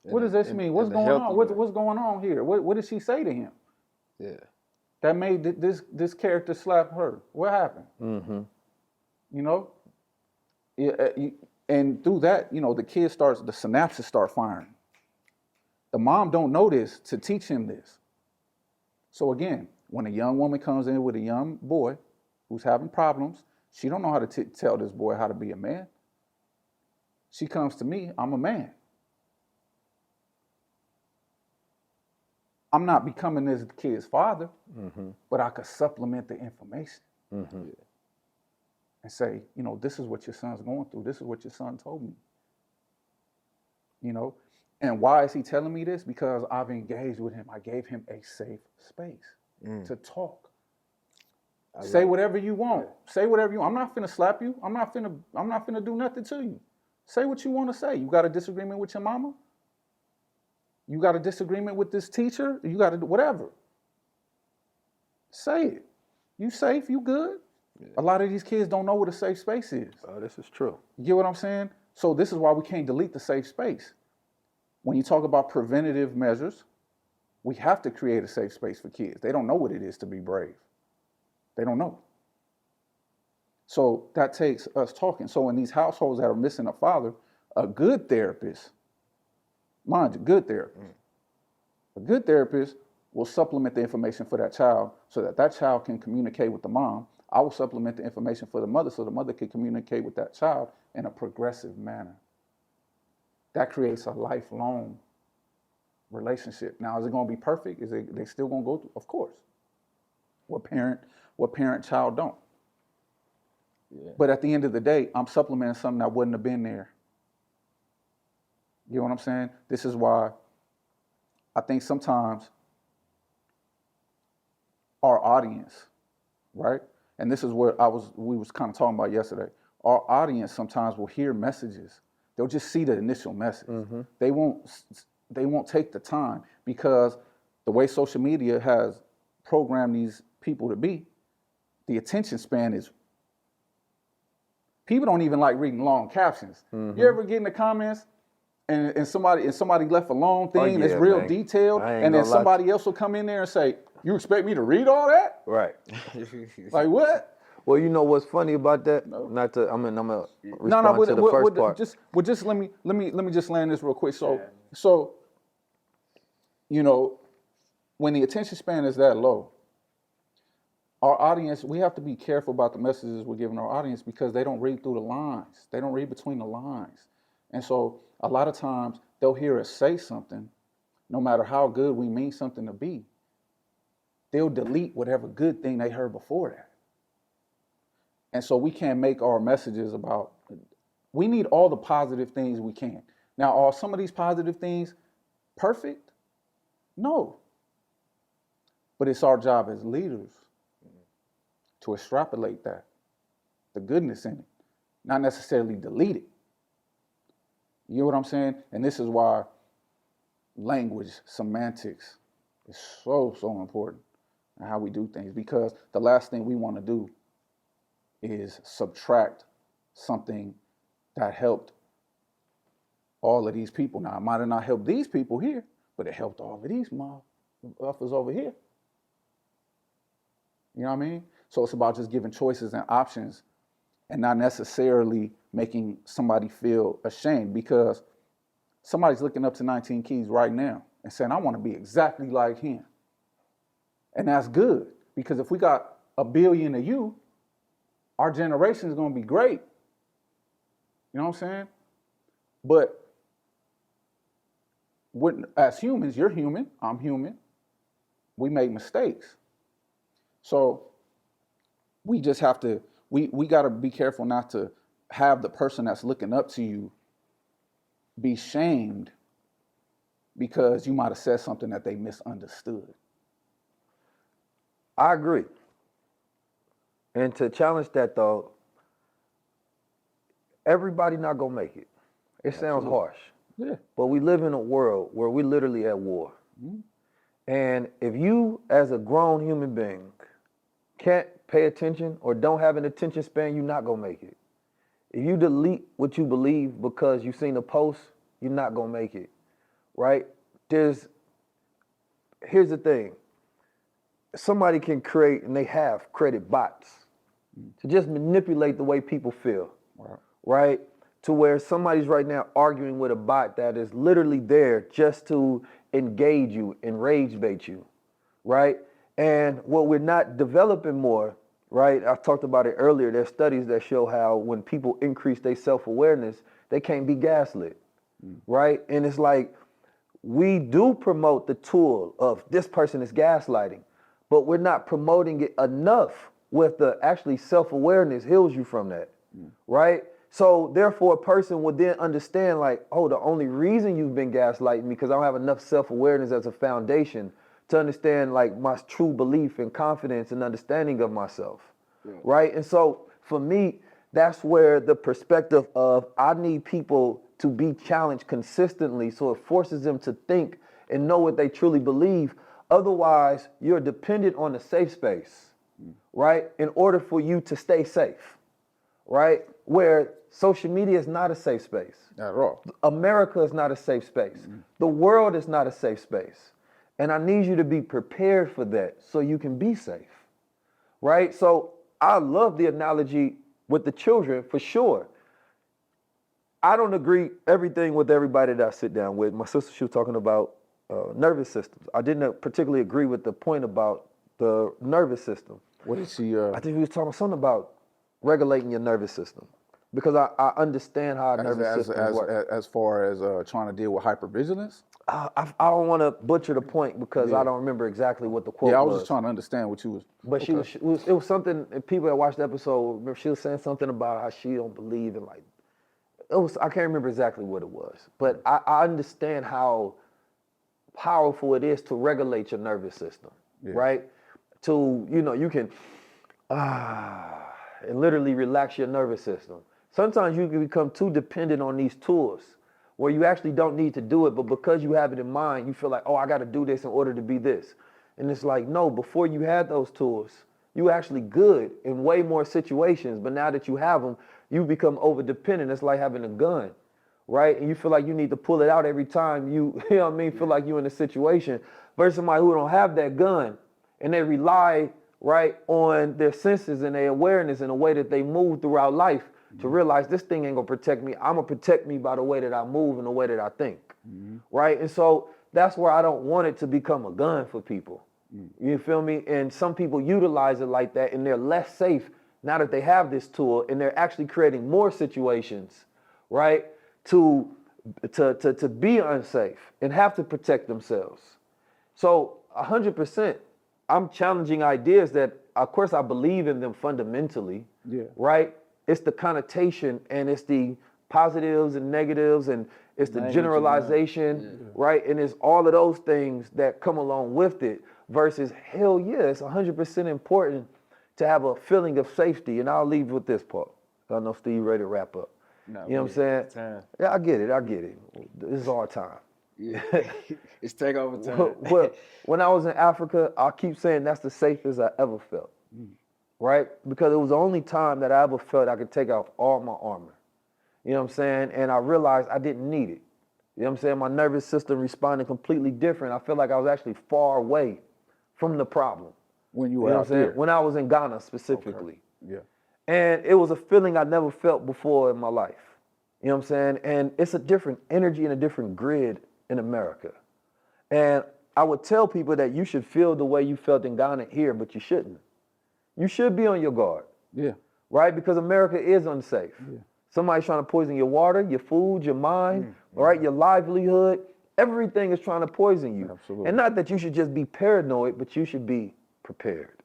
What does this mean? What's going on? What's going on here? What did she say to him? Yeah. That made this character slap her. What happened? And through that, the kid the synapses start firing. The mom don't know this to teach him this. So again, when a young woman comes in with a young boy who's having problems, she don't know how to tell this boy how to be a man. She comes to me, I'm a man. I'm not becoming this kid's father, but I could supplement the information. And say, this is what your son's going through. This is what your son told me. And why is he telling me this? Because I've engaged with him. I gave him a safe space to talk. Say whatever you want. Say whatever you want. I'm not finna slap you. I'm not finna do nothing to you. Say what you want to say. You got a disagreement with your mama? You got a disagreement with this teacher? You got to do whatever. Say it. You safe? You good? Yeah. A lot of these kids don't know what a safe space is. This is true. You get what I'm saying? So this is why we can't delete the safe space. When you talk about preventative measures, we have to create a safe space for kids. They don't know what it is to be brave. They don't know. So that takes us talking. So in these households that are missing a father, a good therapist, mind you, good therapist, a good therapist will supplement the information for that child so that child can communicate with the mom. I will supplement the information for the mother so the mother can communicate with that child in a progressive manner. That creates a lifelong relationship. Now, is it going to be perfect? They still going to go through? Of course. What parent child don't? Yeah. But at the end of the day, I'm supplementing something that wouldn't have been there. You know what I'm saying? This is why I think sometimes our audience, right? and this is what we was kind of talking about yesterday. Our audience sometimes will hear messages. They'll just see the initial message. They won't take the time, because the way social media has programmed these people to be, the attention span is, people don't even like reading long captions. You ever get in the comments and somebody left a long thing that's real detailed, and then somebody else will come in there and say, "You expect me to read all that?" Right. Like what? Well, you know what's funny about that? No. Not to, I'm gonna respond to the first part. Just let me just land this real quick. So, you know, when the attention span is that low, our audience, we have to be careful about the messages we're giving our audience, because they don't read through the lines. They don't read between the lines. And so a lot of times they'll hear us say something, no matter how good we mean something to be, they'll delete whatever good thing they heard before that. And so we can't make our messages about, we need all the positive things we can. Now, are some of these positive things perfect? No. But it's our job as leaders to extrapolate that, the goodness in it, not necessarily delete it. You know what I'm saying? And this is why language, semantics is so important in how we do things, because the last thing we want to do is subtract something that helped all of these people. Now, it might have not helped these people here, but it helped all of these motherfuckers over here. You know what I mean? So it's about just giving choices and options, and not necessarily making somebody feel ashamed, because somebody's looking up to 19 Keys right now and saying, I want to be exactly like him. And that's good, because if we got 1 billion of you, our generation is going to be great. You know what I'm saying? But as humans, you're human, I'm human. We make mistakes. So we just have to, we got to be careful not to have the person that's looking up to you be shamed because you might have said something that they misunderstood. I agree. And to challenge that though, everybody not gonna make it. It sounds harsh. Yeah. But we live in a world where we're literally at war. Mm-hmm. And if you, as a grown human being, can't pay attention or don't have an attention span, you're not gonna make it. If you delete what you believe because you've seen a post, you're not gonna make it, right? Here's the thing. Somebody can create, and they have created bots to just manipulate the way people feel, right? To where somebody's right now arguing with a bot that is literally there just to engage you, enrage bait you, right? And what we're not developing more, right? I talked about it earlier. There's studies that show how when people increase their self-awareness, they can't be gaslit, right? And it's like, we do promote the tool of this person is gaslighting, but we're not promoting it enough with the actually self-awareness heals you from that, right? So therefore a person would then understand like, oh, the only reason you've been gaslighting me because I don't have enough self-awareness as a foundation to understand like my true belief and confidence and understanding of myself, right? And so for me, that's where the perspective of I need people to be challenged consistently so it forces them to think and know what they truly believe. Otherwise, you're dependent on a safe space, right? In order for you to stay safe, right? Where social media is not a safe space. Not at all. America is not a safe space. The world is not a safe space. And I need you to be prepared for that so you can be safe, right? So I love the analogy with the children for sure. I don't agree everything with everybody that I sit down with. My sister, she was talking about nervous systems. I didn't particularly agree with the point about the nervous system. What did she? I think we was talking something about regulating your nervous system because I understand how nervous systems work. As far as trying to deal with hypervigilance? I don't want to butcher the point because I don't remember exactly what the quote was. Yeah, I was just trying to understand what you was. But it was something, and people that watched the episode, remember she was saying something about how she don't believe in like, I can't remember exactly what it was, but I understand how powerful it is to regulate your nervous system, right? To, you can And literally relax your nervous system. Sometimes you can become too dependent on these tools where you actually don't need to do it, but because you have it in mind, you feel like, oh, I got to do this in order to be this. And it's like, no, before you had those tools, you were actually good in way more situations, but now that you have them, you become over dependent. It's like having a gun, right? And you feel like you need to pull it out every time you, you know what I mean, feel like you're in a situation versus somebody who don't have that gun and they rely, right, on their senses and their awareness and the way that they move throughout life to realize this thing ain't gonna protect me. I'm gonna protect me by the way that I move and the way that I think, right? And so that's where I don't want it to become a gun for people. You feel me? And some people utilize it like that and they're less safe now that they have this tool and they're actually creating more situations, right, to be unsafe and have to protect themselves. So 100%, I'm challenging ideas that, of course, I believe in them fundamentally, right? It's the connotation and it's the positives and negatives and it's the generalization, right? And it's all of those things that come along with it versus, hell yeah, it's 100% important to have a feeling of safety. And I'll leave with this part. I know Steve ready to wrap up. No, you know what I'm saying? Time. Yeah, I get it. This is our time. Yeah. It's takeover time. But when I was in Africa, I keep saying that's the safest I ever felt, right? Because it was the only time that I ever felt I could take off all my armor. You know what I'm saying? And I realized I didn't need it. You know what I'm saying? My nervous system responded completely different. I felt like I was actually far away from the problem. When you were out there? When I was in Ghana specifically. Okay. Yeah. And it was a feeling I never felt before in my life. You know what I'm saying? And it's a different energy and a different grid in America. And I would tell people that you should feel the way you felt in Ghana here, but you shouldn't. You should be on your guard. Yeah. Right? Because America is unsafe. Yeah. Somebody's trying to poison your water, your food, your mind, right? Your livelihood. Everything is trying to poison you. Absolutely. And not that you should just be paranoid, but you should be prepared.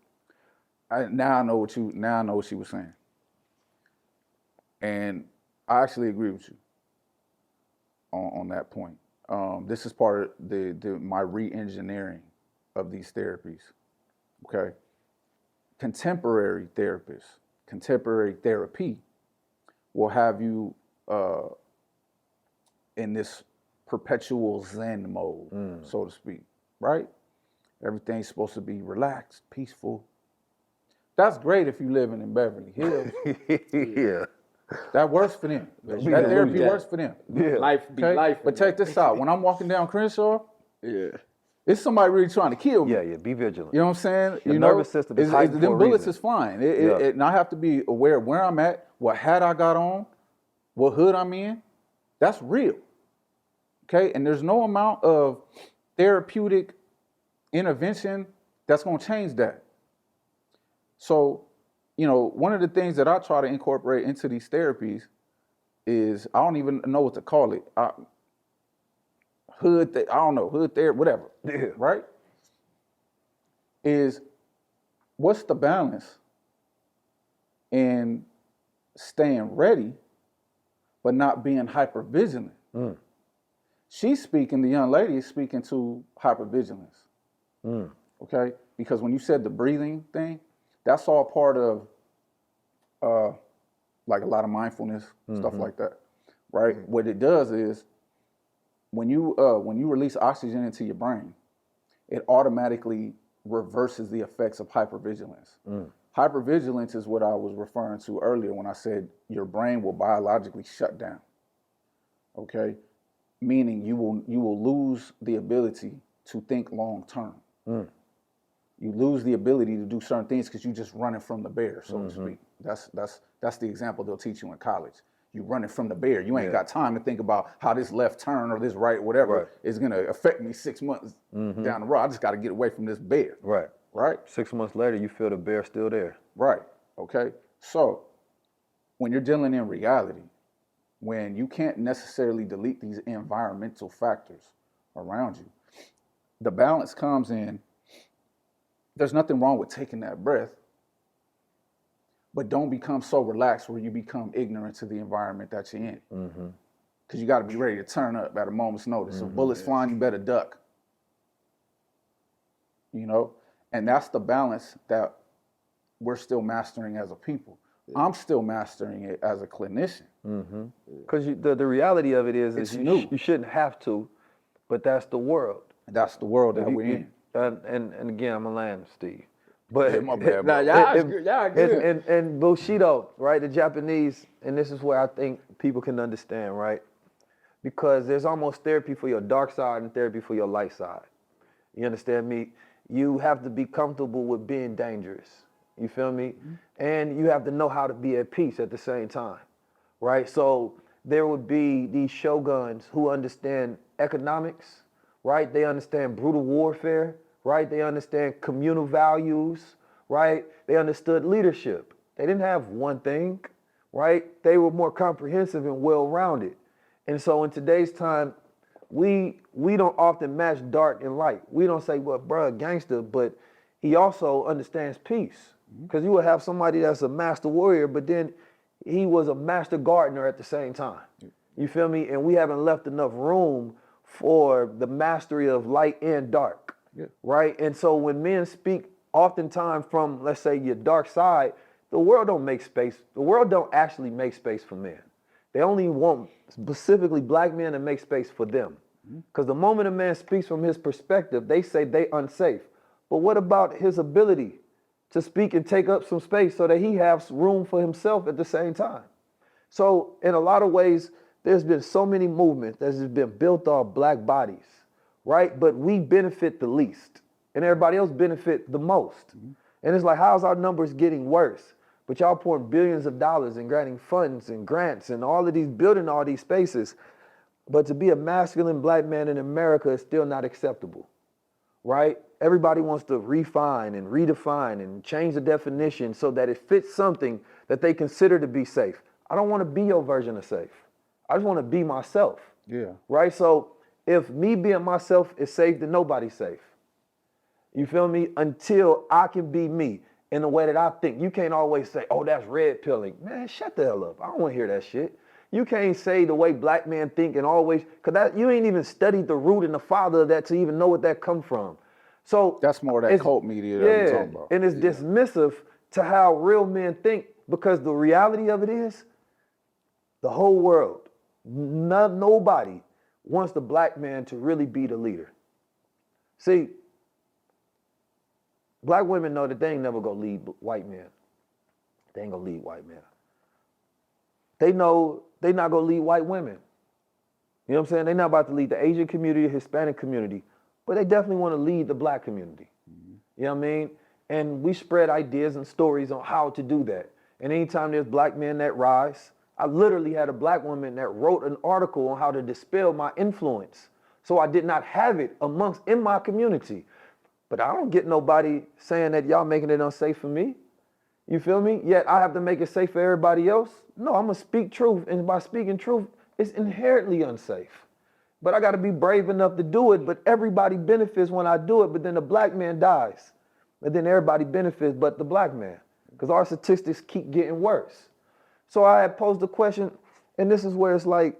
Now I know what she was saying. And I actually agree with you on that point. This is part of my re-engineering of these therapies, okay? Contemporary therapists, contemporary therapy will have you in this perpetual Zen mode, so to speak, right? Everything's supposed to be relaxed, peaceful. That's great if you're living in Beverly Hills. Yeah. That works for them. That therapy works for them. Yeah. Life be life. But check this out. When I'm walking down Crenshaw, it's somebody really trying to kill me. Yeah, be vigilant. You know what I'm saying? Your nervous system is heightened for a them bullets reason. is flying. And I have to be aware of where I'm at, what hat I got on, what hood I'm in. That's real. Okay? And there's no amount of therapeutic intervention that's going to change that. So, one of the things that I try to incorporate into these therapies is, I don't even know what to call it. Hood therapy, whatever, right? Is what's the balance in staying ready, but not being hypervigilant? The young lady is speaking to hypervigilance, okay? Because when you said the breathing thing, that's all part of like a lot of mindfulness, stuff like that, right? What it does is when you release oxygen into your brain, it automatically reverses the effects of hypervigilance. Hypervigilance is what I was referring to earlier when I said your brain will biologically shut down. Okay? Meaning you will lose the ability to think long term. You lose the ability to do certain things because you're just running from the bear, so to speak. That's the example they'll teach you in college. You're running from the bear. You ain't got time to think about how this left turn or this right, whatever, is going to affect me 6 months down the road. I just got to get away from this bear. Right? 6 months later, you feel the bear still there. Right. Okay. So when you're dealing in reality, when you can't necessarily delete these environmental factors around you, the balance comes in. There's nothing wrong with taking that breath, but don't become so relaxed where you become ignorant to the environment that you're in. Because you got to be ready to turn up at a moment's notice. If bullets flying, you better duck. And that's the balance that we're still mastering as a people. I'm still mastering it as a clinician. Because the reality of it is It's you, new. you shouldn't have to, but that's the world. That's the world that we're in. And again, I'm a land, Steve. But Yeah, my bad, Nah, bro. y'all good. Y'all good. and Bushido, right? The Japanese, and this is where I think people can understand, right? Because there's almost therapy for your dark side and therapy for your light side. You understand me? You have to be comfortable with being dangerous. You feel me? And you have to know how to be at peace at the same time, right? So there would be these shoguns who understand economics, right? They understand brutal warfare, right? They understand communal values, right? They understood leadership. They didn't have one thing, right? They were more comprehensive and well-rounded. And so in today's time, we don't often match dark and light. We don't say, well, bruh, gangster, but he also understands peace. Because you will have somebody that's a master warrior, but then he was a master gardener at the same time. You feel me? And we haven't left enough room for the mastery of light and dark, right? And so when men speak oftentimes from, let's say, your dark side, the world don't make space. The world don't actually make space for men. They only want specifically black men to make space for them. Because the moment a man speaks from his perspective, they say they unsafe. But what about his ability to speak and take up some space so that he has room for himself at the same time? So in a lot of ways, there's been so many movements that has been built off black bodies, right? But we benefit the least and everybody else benefit the most. And it's like, how's our numbers getting worse? But y'all pouring billions of dollars and granting funds and grants and all of these, building all these spaces. But to be a masculine black man in America is still not acceptable, right? Everybody wants to refine and redefine and change the definition so that it fits something that they consider to be safe. I don't want to be your version of safe. I just want to be myself. Yeah. Right? So if me being myself is safe, then nobody's safe. You feel me? Until I can be me in the way that I think. You can't always say, oh, that's red pilling. Man, shut the hell up. I don't want to hear that shit. You can't say the way black men think and always, because you ain't even studied the root and the father of that to even know what that come from. So that's more that cult media that we're talking about. And it's dismissive to how real men think, because the reality of it is the whole world, nobody wants the black man to really be the leader. See, black women know that they ain't never gonna lead white men. They ain't gonna lead white men. They know they not gonna lead white women. You know what I'm saying? They're not about to lead the Asian community, the Hispanic community, but they definitely want to lead the black community. You know what I mean? And we spread ideas and stories on how to do that. And anytime there's black men that rise, I literally had a black woman that wrote an article on how to dispel my influence. So I did not have it in my community. But I don't get nobody saying that y'all making it unsafe for me. You feel me? Yet I have to make it safe for everybody else. No, I'm gonna speak truth. And by speaking truth, it's inherently unsafe. But I gotta be brave enough to do it, but everybody benefits when I do it, but then the black man dies. And then everybody benefits but the black man, because our statistics keep getting worse. So I had posed the question, and this is where it's like,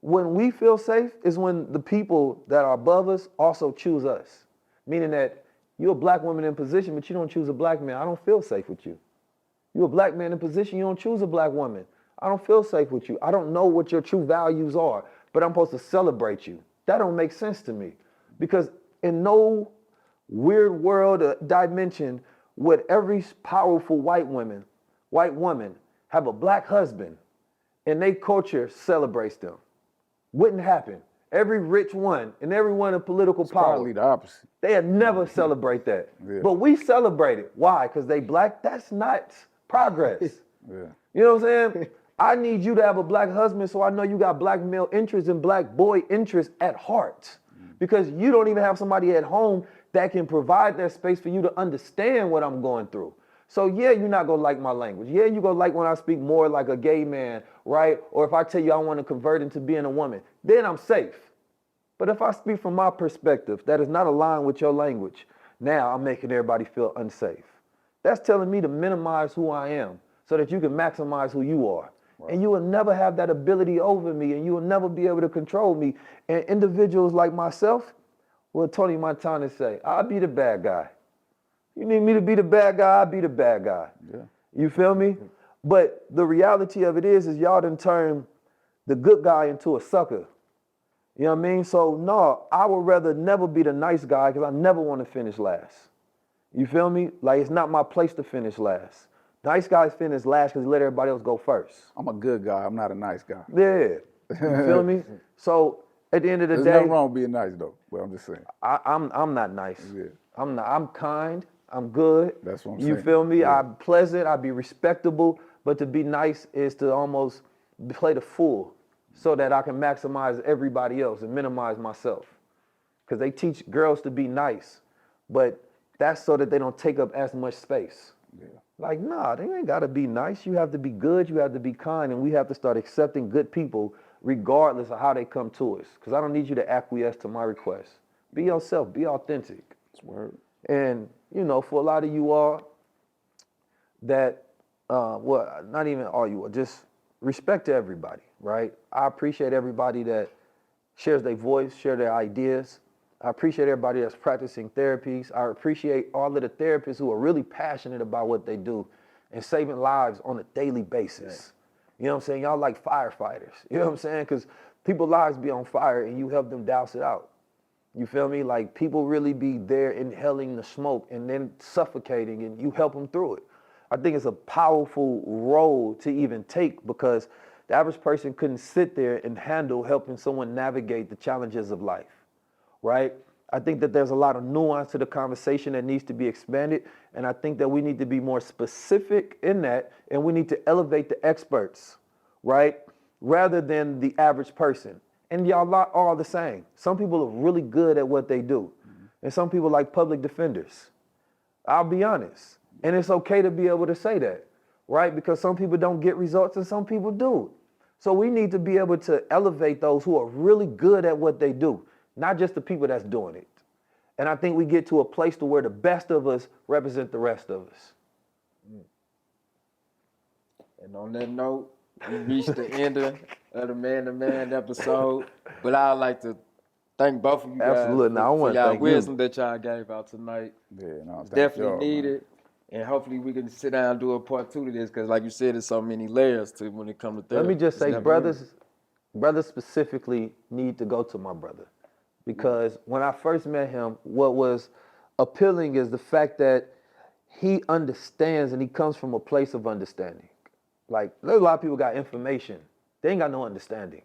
when we feel safe is when the people that are above us also choose us. Meaning that you're a black woman in position, but you don't choose a black man. I don't feel safe with you. You're a black man in position, you don't choose a black woman. I don't feel safe with you. I don't know what your true values are, but I'm supposed to celebrate you. That don't make sense to me. Because in no weird world dimension would every powerful white woman have a black husband and their culture celebrates them. Wouldn't happen. Every rich one and everyone in political power, probably the opposite. They'd never celebrate that. Yeah. But we celebrate it. Why? Because they black? That's not progress. Yeah. You know what I'm saying? I need you to have a black husband so I know you got black male interests and black boy interests at heart. Because you don't even have somebody at home that can provide that space for you to understand what I'm going through. So yeah, you're not gonna like my language. Yeah, you're gonna like when I speak more like a gay man, right? Or if I tell you I want to convert into being a woman, then I'm safe. But if I speak from my perspective that is not aligned with your language, now I'm making everybody feel unsafe. That's telling me to minimize who I am so that you can maximize who you are. Right. And you will never have that ability over me, and you will never be able to control me. And individuals like myself, well, Tony Montana say, I'll be the bad guy. You need me to be the bad guy, I'll be the bad guy. Yeah. You feel me? But the reality of it is y'all done turned the good guy into a sucker. You know what I mean? So no, I would rather never be the nice guy because I never want to finish last. You feel me? Like, it's not my place to finish last. Nice guys finish last because they let everybody else go first. I'm a good guy. I'm not a nice guy. Yeah. You feel me? So at the end of the There's day, nothing wrong with being nice though. Well, I'm just saying. I'm not nice. Yeah. I'm kind. I'm good. That's what I'm You saying. feel me? Yeah. I'm pleasant. I be respectable. But to be nice is to almost play the fool so that I can maximize everybody else and minimize myself. Because they teach girls to be nice, but that's so that they don't take up as much space. Yeah. Like, nah, they ain't gotta be nice. You have to be good, you have to be kind, and we have to start accepting good people regardless of how they come to us. Because I don't need you to acquiesce to my requests. Be yourself, be authentic. That's word. And, you know, for a lot of you all that, well, not even all you all, just respect to everybody, right? I appreciate everybody that shares their voice, share their ideas. I appreciate everybody that's practicing therapies. I appreciate all of the therapists who are really passionate about what they do and saving lives on a daily basis. You know what I'm saying? Y'all like firefighters. You know what I'm saying? Because people's lives be on fire and you help them douse it out. You feel me? Like, people really be there inhaling the smoke and then suffocating, and you help them through it. I think it's a powerful role to even take because the average person couldn't sit there and handle helping someone navigate the challenges of life. Right? I think that there's a lot of nuance to the conversation that needs to be expanded, and I think that we need to be more specific in that, and we need to elevate the experts, right? Rather than the average person. And y'all are all the same. Some people are really good at what they do, and some people like public defenders. I'll be honest. And it's okay to be able to say that, right? Because some people don't get results and some people do. So we need to be able to elevate those who are really good at what they do. Not just the people that's doing it. And I think we get to a place to where the best of us represent the rest of us. And on that note, we reached the end of the Man to Man episode. But I'd like to thank both of you guys Absolutely. Now, I for want to y'all thank wisdom you. that y'all gave out tonight. Yeah, no, thank Definitely y'all, needed. man. And hopefully we can sit down and do a part 2 to this because, like you said, there's so many layers to when it comes to therapy. Let me just say, It's brothers specifically need to go to my brother. Because when I first met him, what was appealing is the fact that he understands and he comes from a place of understanding. Like, there's a lot of people got information. They ain't got no understanding.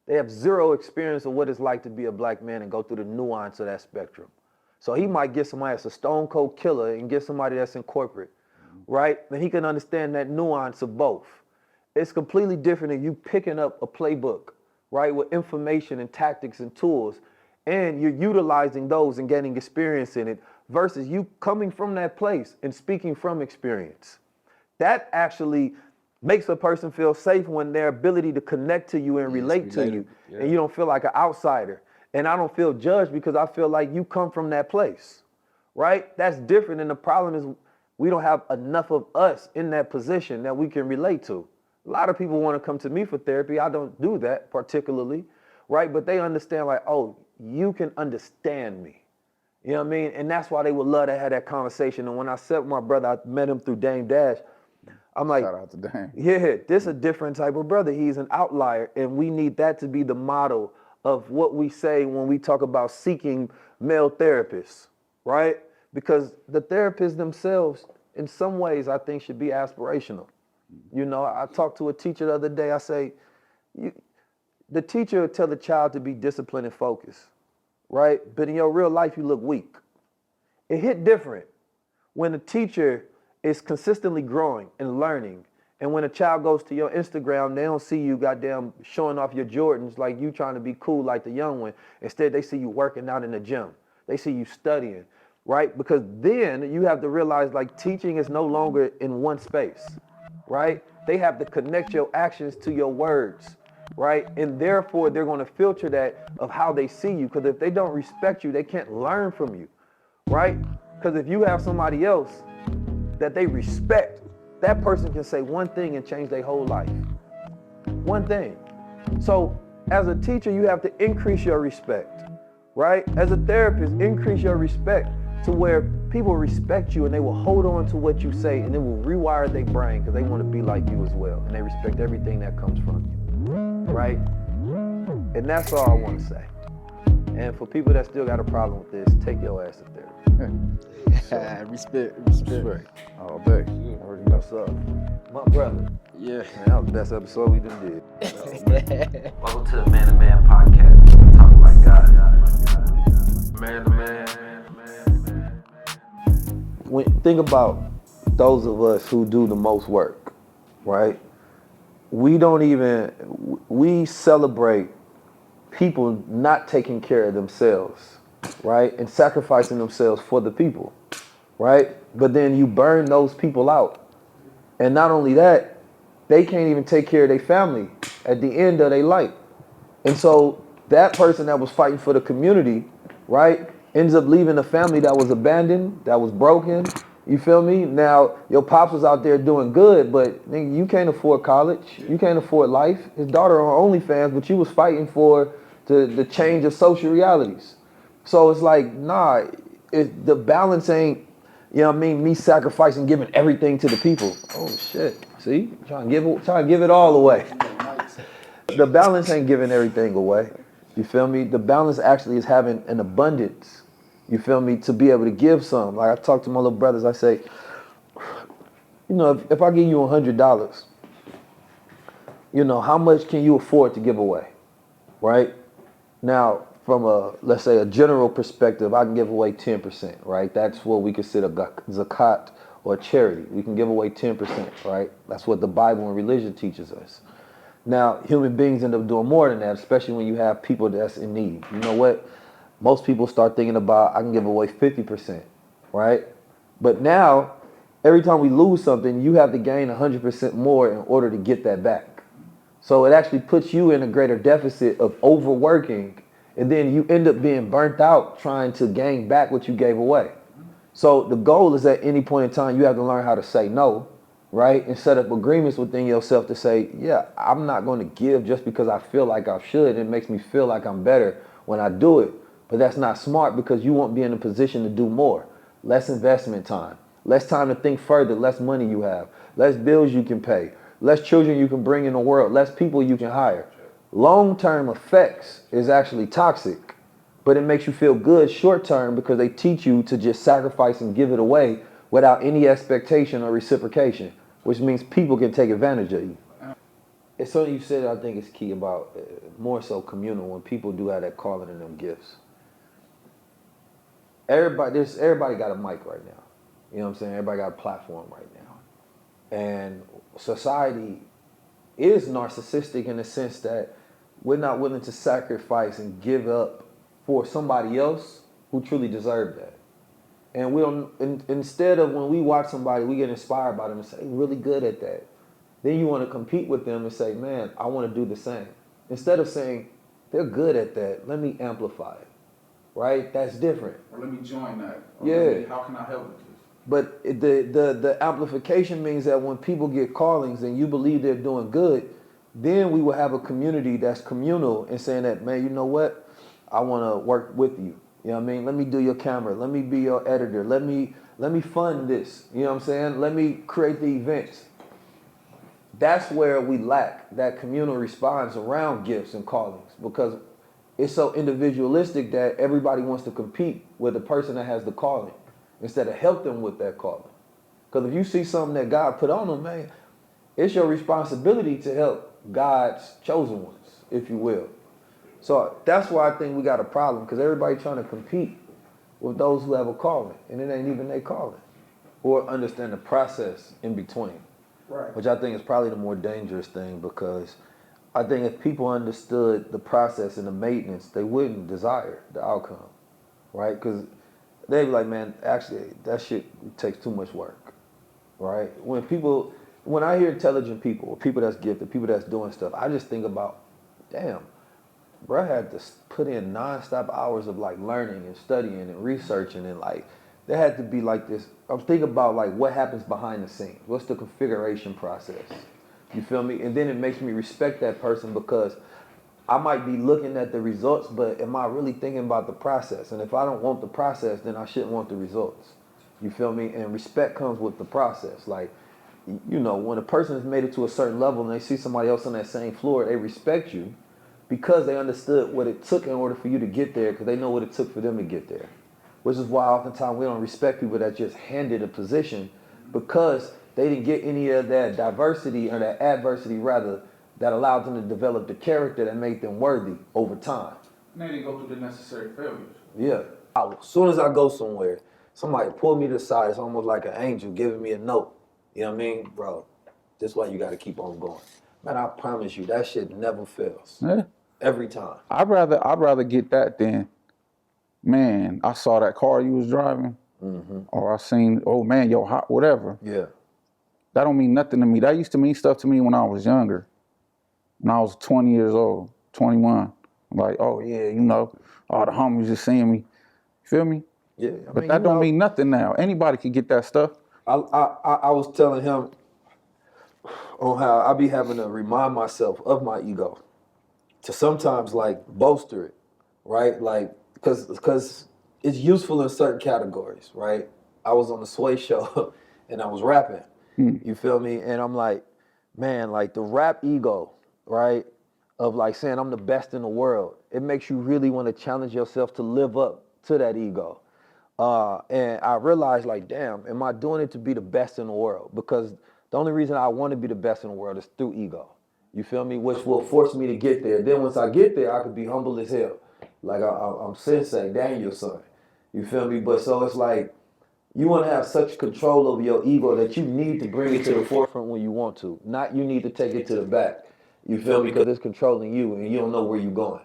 They have zero experience of what it's like to be a black man and go through the nuance of that spectrum. So he might get somebody that's a stone cold killer and get somebody that's in corporate, right? And he can understand that nuance of both. It's completely different than you picking up a playbook, right, with information and tactics and tools, and you're utilizing those and getting experience in it versus you coming from that place and speaking from experience. That actually makes a person feel safe when their ability to connect to you and relate to you, and you don't feel like an outsider. And I don't feel judged because I feel like you come from that place, right? That's different, and the problem is we don't have enough of us in that position that we can relate to. A lot of people want to come to me for therapy. I don't do that particularly, right? But they understand like, oh, you can understand me. You know what I mean? And that's why they would love to have that conversation. And when I said with my brother, I met him through Dame Dash, I'm like, Shout out to Dame. yeah, this is a different type of brother. He's an outlier, and we need that to be the model of what we say when we talk about seeking male therapists, right? Because the therapists themselves, in some ways, I think should be aspirational. You know, I talked to a teacher the other day. I say, the teacher will tell the child to be disciplined and focused, right? But in your real life, you look weak. It hit different when the teacher is consistently growing and learning. And when a child goes to your Instagram, they don't see you goddamn showing off your Jordans like you trying to be cool like the young one. Instead, they see you working out in the gym. They see you studying, right? Because then you have to realize like teaching is no longer in one space, right? They have to connect your actions to your words, right? And therefore, they're going to filter that of how they see you. Because if they don't respect you, they can't learn from you, right? Because if you have somebody else that they respect, that person can say one thing and change their whole life. One thing. So as a teacher, you have to increase your respect, right? As a therapist, increase your respect to where people respect you and they will hold on to what you say and it will rewire their brain because they want to be like you as well. And they respect everything that comes from you, right? And that's all I want to say. And for people that still got a problem with this, take your ass to therapy. Respect. All day. Already know. What's up? My brother. Yeah. Man, that was the best episode we done did. Welcome to the Man to Man podcast. We talk like God. Man to man. Think about those of us who do the most work, right? We celebrate people not taking care of themselves, right? And sacrificing themselves for the people, right? But then you burn those people out. And not only that, they can't even take care of their family at the end of their life. And so that person that was fighting for the community, right, ends up leaving a family that was abandoned, that was broken. You feel me? Now, your pops was out there doing good, but nigga, you can't afford college. You can't afford life. His daughter on OnlyFans, but you was fighting for the change of social realities. So it's like, nah, the balance ain't, you know what I mean, me sacrificing, giving everything to the people. Oh, shit. See? Trying to give it all away. The balance ain't giving everything away. You feel me? The balance actually is having an abundance. You feel me? To be able to give some. Like I talk to my little brothers, I say, you know, if I give you $100, you know, how much can you afford to give away? Right? Now, from let's say a general perspective, I can give away 10%, right? That's what we consider zakat or charity. We can give away 10%, right? That's what the Bible and religion teaches us. Now, human beings end up doing more than that, especially when you have people that's in need. You know what? Most people start thinking about, I can give away 50%, right? But now, every time we lose something, you have to gain 100% more in order to get that back. So it actually puts you in a greater deficit of overworking, and then you end up being burnt out trying to gain back what you gave away. So the goal is at any point in time, you have to learn how to say no, right? And set up agreements within yourself to say, yeah, I'm not going to give just because I feel like I should. It makes me feel like I'm better when I do it. But that's not smart because you won't be in a position to do more. Less investment time, less time to think further, less money you have, less bills you can pay, less children you can bring in the world, less people you can hire. Long-term effects is actually toxic, but it makes you feel good short-term because they teach you to just sacrifice and give it away without any expectation or reciprocation, which means people can take advantage of you. It's something you said I think is key about more so communal when people do have that calling in them gifts. Everybody got a mic right now. You know what I'm saying? Everybody got a platform right now. And society is narcissistic in the sense that we're not willing to sacrifice and give up for somebody else who truly deserved that. And we don't, instead of when we watch somebody, we get inspired by them and say, they're really good at that. Then you want to compete with them and say, man, I want to do the same. Instead of saying, they're good at that, let me amplify it. Right? That's different. Or let me join that. Or Yeah. How can I help with this? But the amplification means that when people get callings and you believe they're doing good, then we will have a community that's communal and saying that, man, you know what? I want to work with you. You know what I mean? Let me do your camera. Let me be your editor. Let me fund this. You know what I'm saying? Let me create the events. That's where we lack that communal response around gifts and callings because it's so individualistic that everybody wants to compete with the person that has the calling instead of help them with that calling. Because if you see something that God put on them, man, it's your responsibility to help God's chosen ones, if you will. So that's why I think we got a problem because everybody trying to compete with those who have a calling and it ain't even their calling or understand the process in between. Right. Which I think is probably the more dangerous thing because I think if people understood the process and the maintenance, they wouldn't desire the outcome, right? Because they'd be like, man, actually, that shit takes too much work, right? When I hear intelligent people, people that's gifted, people that's doing stuff, I just think about, damn, bro had to put in nonstop hours of like learning and studying and researching and like, there had to be like this, I'm thinking about like what happens behind the scenes. What's the configuration process? You feel me? And then it makes me respect that person because I might be looking at the results, but am I really thinking about the process? And if I don't want the process, then I shouldn't want the results. You feel me? And respect comes with the process. Like, you know, when a person has made it to a certain level and they see somebody else on that same floor, they respect you because they understood what it took in order for you to get there, because they know what it took for them to get there. Which is why oftentimes we don't respect people that just handed a position because they didn't get any of that diversity or that adversity rather that allowed them to develop the character that made them worthy over time. And they didn't go through the necessary failures. Yeah. As soon as I go somewhere, somebody pull me to the side. It's almost like an angel giving me a note. You know what I mean? Bro, this is why you got to keep on going. Man, I promise you, that shit never fails. Yeah. Every time. I'd rather get that than, man, I saw that car you was driving, or I seen, oh man, yo, hot, whatever. Yeah. That don't mean nothing to me. That used to mean stuff to me when I was younger. When I was 20 years old, 21. Like, oh yeah, you know, all the homies just seeing me. Feel me? Yeah. But that don't mean nothing now. Anybody can get that stuff. I was telling him on how I be having to remind myself of my ego to sometimes like bolster it, right? Like, because it's useful in certain categories, right? I was on the Sway show and I was rapping, you feel me? And I'm like, man, like the rap ego, right? Of like saying I'm the best in the world. It makes you really want to challenge yourself to live up to that ego. And I realized like, damn, am I doing it to be the best in the world? Because the only reason I want to be the best in the world is through ego. You feel me? Which will force me to get there. Then once I get there, I could be humble as hell. Like I'm Sensei, Daniel's son. You feel me? But so it's like, you want to have such control over your ego that you need to bring it to the forefront when you want to. Not you need to take it to the back. You feel me? Because it's controlling you and you don't know where you're going.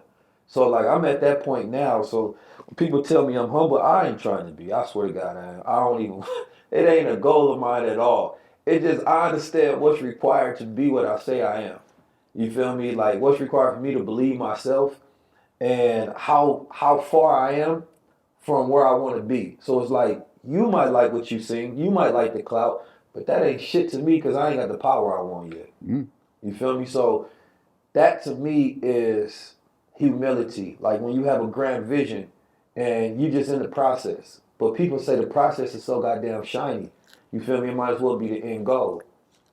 So like I'm at that point now. So when people tell me I'm humble, I ain't trying to be. I swear to God, I don't even, it ain't a goal of mine at all. It just, I understand what's required to be what I say I am. You feel me? Like what's required for me to believe myself and how far I am from where I want to be. So it's like, you might like what you sing, you might like the clout, but that ain't shit to me because I ain't got the power I want yet. You feel me? So that to me is humility. Like when you have a grand vision and you just in the process. But people say the process is so goddamn shiny. You feel me? It might as well be the end goal.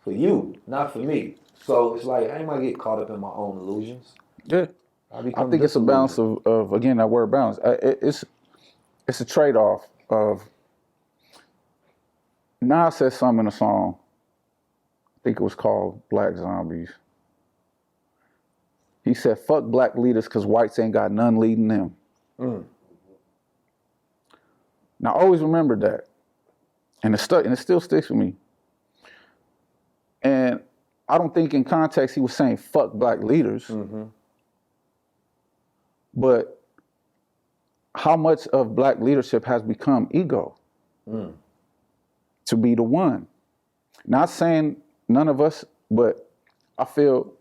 For you, not for me. So it's like, I ain't gonna get caught up in my own illusions. Yeah. I think it's a balance of again, that word balance. It's a trade-off of, Nas said something in a song, I think it was called Black Zombies. He said, fuck black leaders because whites ain't got none leading them. Now, I always remember that. And it still sticks with me. And I don't think in context he was saying fuck black leaders. But how much of black leadership has become ego? To be the one. Not saying none of us, but I feel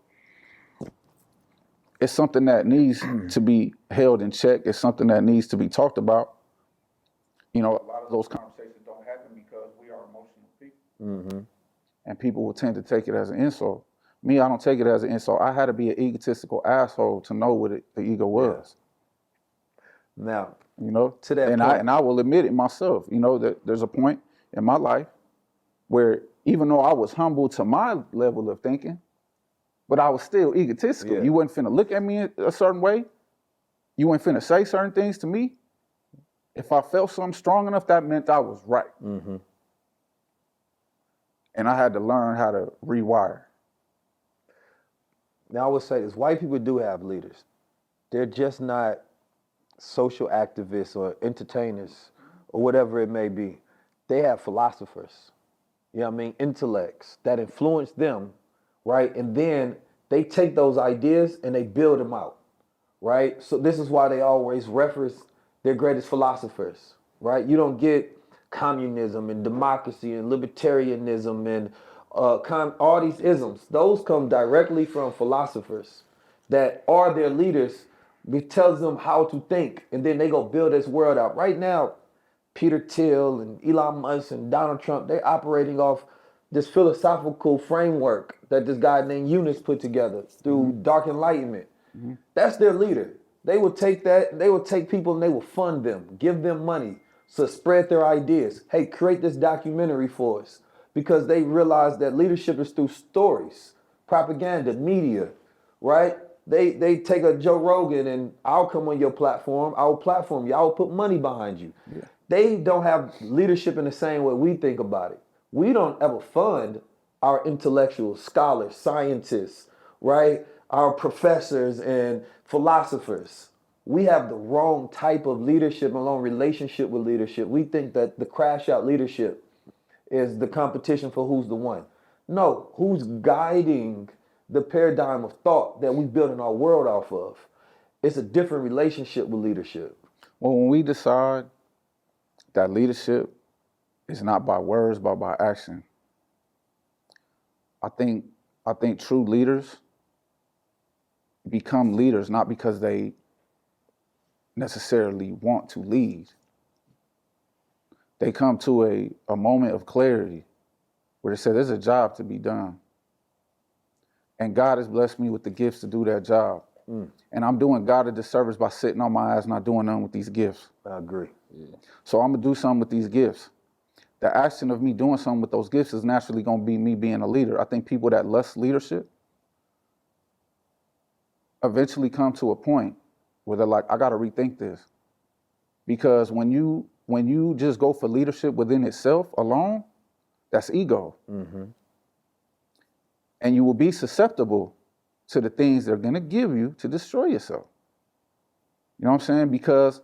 it's something that needs to be held in check. It's something that needs to be talked about. You know, a lot of those conversations don't happen because we are emotional people. And people will tend to take it as an insult. Me, I don't take it as an insult. I had to be an egotistical asshole to know what the ego was. Now, you know, to that and point, I will admit it myself. You know, that there's a point in my life where even though I was humble to my level of thinking, but I was still egotistical. Yeah. You wasn't finna look at me a certain way. You weren't finna say certain things to me. If I felt something strong enough, that meant I was right. And I had to learn how to rewire. Now I would say this, white people do have leaders. They're just not social activists or entertainers or whatever it may be. They have philosophers, you know what I mean, intellects that influence them, right? And then they take those ideas and they build them out, right? So this is why they always reference their greatest philosophers, right? You don't get communism and democracy and libertarianism and all these isms. Those come directly from philosophers that are their leaders. It tells them how to think, and then they go build this world out. Right now, Peter Thiel and Elon Musk and Donald Trump, they're operating off this philosophical framework that this guy named Eunice put together through Dark Enlightenment. That's their leader. They will take that, they will take people and they will fund them, give them money to spread their ideas. Hey, create this documentary for us, because they realize that leadership is through stories, propaganda, media, right? They take a Joe Rogan and I'll come on your platform, our platform, y'all put money behind you. Yeah. They don't have leadership in the same way we think about it. We don't ever fund our intellectuals, scholars, scientists, right? Our professors and philosophers. We have the wrong type of leadership and wrong relationship with leadership. We think that the crash out leadership is the competition for who's the one. No, who's guiding the paradigm of thought that we building our world off of. It's a different relationship with leadership. Well, when we decide that leadership is not by words, but by action, I think true leaders become leaders not because they necessarily want to lead. They come to a moment of clarity where they say there's a job to be done. And God has blessed me with the gifts to do that job. And I'm doing God a disservice by sitting on my ass not doing nothing with these gifts. I agree. Yeah. So I'm gonna do something with these gifts. The action of me doing something with those gifts is naturally gonna be me being a leader. I think people that lust leadership eventually come to a point where they're like, I gotta rethink this. Because when you just go for leadership within itself alone, that's ego. Mm-hmm. And you will be susceptible to the things they're gonna give you to destroy yourself. You know what I'm saying? Because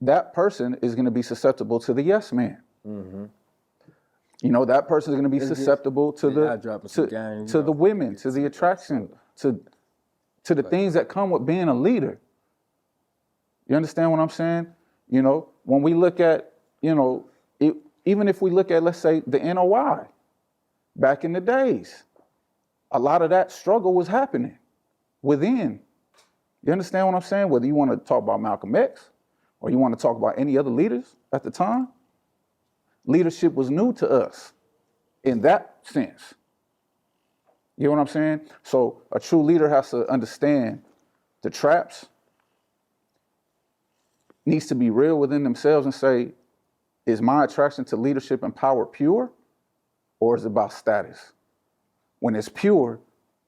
that person is gonna be susceptible to the yes man. Mm-hmm. You know, that person is gonna be susceptible to the women, to the attraction, to the things that come with being a leader. You understand what I'm saying? You know, when we look at, even if we look at, let's say, the NOI, back in the days, a lot of that struggle was happening within. You understand what I'm saying? Whether you want to talk about Malcolm X or you want to talk about any other leaders at the time, leadership was new to us in that sense. You know what I'm saying? So a true leader has to understand the traps, needs to be real within themselves and say, is my attraction to leadership and power pure, or is it about status? When it's pure,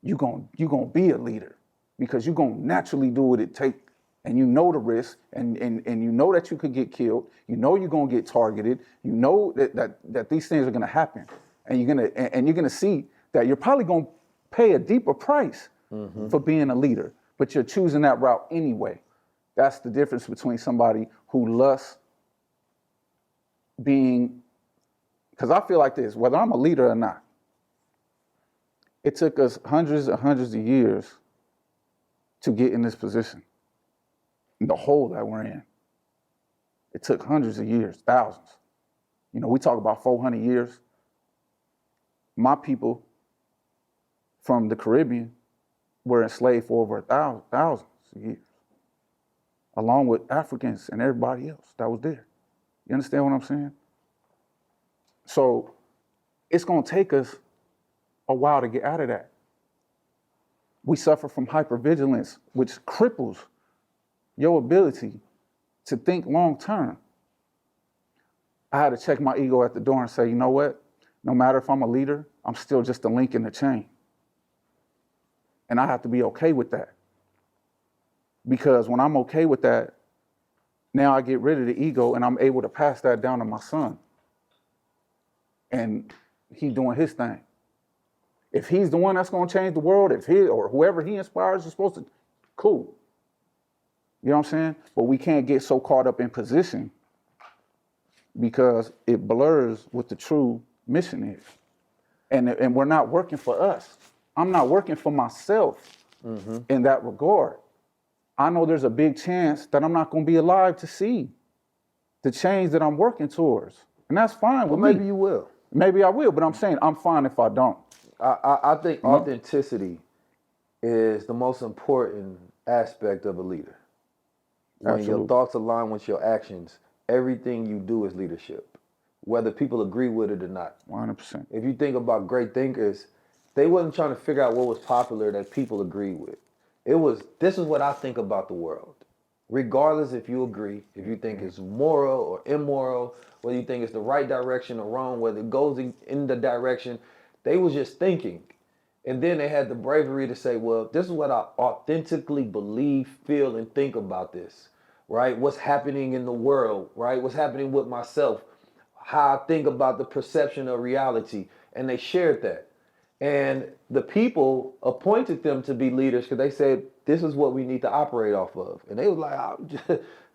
you're gonna be a leader because you're gonna naturally do what it takes, and you know the risk, and you know that you could get killed, you know you're gonna get targeted, you know that these things are gonna happen, and you're gonna see that you're probably gonna pay a deeper price for being a leader, but you're choosing that route anyway. That's the difference between somebody who lusts being, because I feel like this, whether I'm a leader or not, it took us hundreds and hundreds of years to get in this position, in the hole that we're in. It took hundreds of years, thousands. You know, we talk about 400 years. My people from the Caribbean were enslaved for over thousands of years, along with Africans and everybody else that was there. You understand what I'm saying? So it's gonna take us a while to get out of that. We suffer from hypervigilance, which cripples your ability to think long term. I had to check my ego at the door and say, you know what? No matter if I'm a leader, I'm still just a link in the chain. And I have to be okay with that. Because when I'm okay with that, now I get rid of the ego and I'm able to pass that down to my son. And he's doing his thing. If he's the one that's going to change the world, if he or whoever he inspires is supposed to, cool. You know what I'm saying? But we can't get so caught up in position because it blurs what the true mission is. And we're not working for us. I'm not working for myself in that regard. I know there's a big chance that I'm not going to be alive to see the change that I'm working towards. And that's fine with me. Maybe you will. Maybe I will, but I'm saying I'm fine if I don't. I think authenticity is the most important aspect of a leader. When Absolutely. your thoughts align with your actions, everything you do is leadership, whether people agree with it or not. 100%. If you think about great thinkers, they wasn't trying to figure out what was popular that people agreed with. It was, this is what I think about the world. regardless if you agree, if you think it's moral or immoral, whether you think it's the right direction or wrong, whether it goes in the direction, they was just thinking. And then they had the bravery to say, well, this is what I authentically believe, feel, and think about this, right? What's happening in the world, right? What's happening with myself, how I think about the perception of reality. And they shared that. And the people appointed them to be leaders because they said, this is what we need to operate off of. And they was like,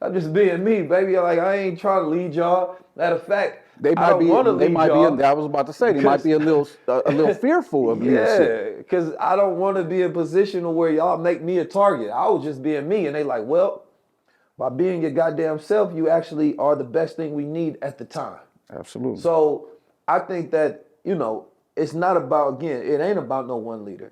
I'm just being me, baby. Like, I ain't trying to lead y'all. Matter of fact, I don't want to lead y'all. I was about to say, they might be a little fearful of leadership. Yeah, because I don't want to be in a position where y'all make me a target. I was just being me. And they like, well, by being your goddamn self, you actually are the best thing we need at the time. Absolutely. So I think that, it's not about, again, it ain't about no one leader.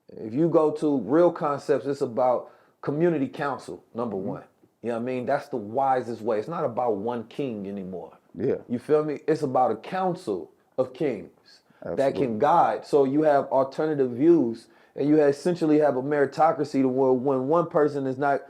If you go to real concepts, it's about community council, number one. You know what I mean? That's the wisest way. It's not about one king anymore. Yeah. You feel me? It's about a council of kings that Absolutely. can guide. So you have alternative views, and you essentially have a meritocracy to where when one person is not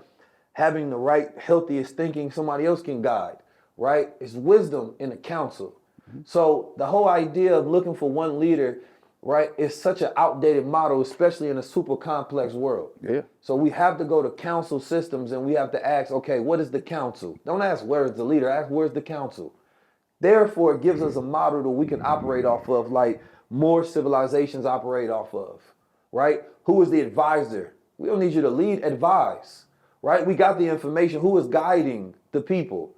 having the right, healthiest thinking, somebody else can guide, right? It's wisdom in the council. So the whole idea of looking for one leader, right, is such an outdated model, especially in a super complex world. Yeah. So we have to go to council systems and we have to ask, okay, what is the council? Don't ask where is the leader, ask where's the council. Therefore, it gives us a model that we can operate off of, like more civilizations operate off of, right? Who is the advisor? We don't need you to lead, advise, right? We got the information. Who is guiding the people?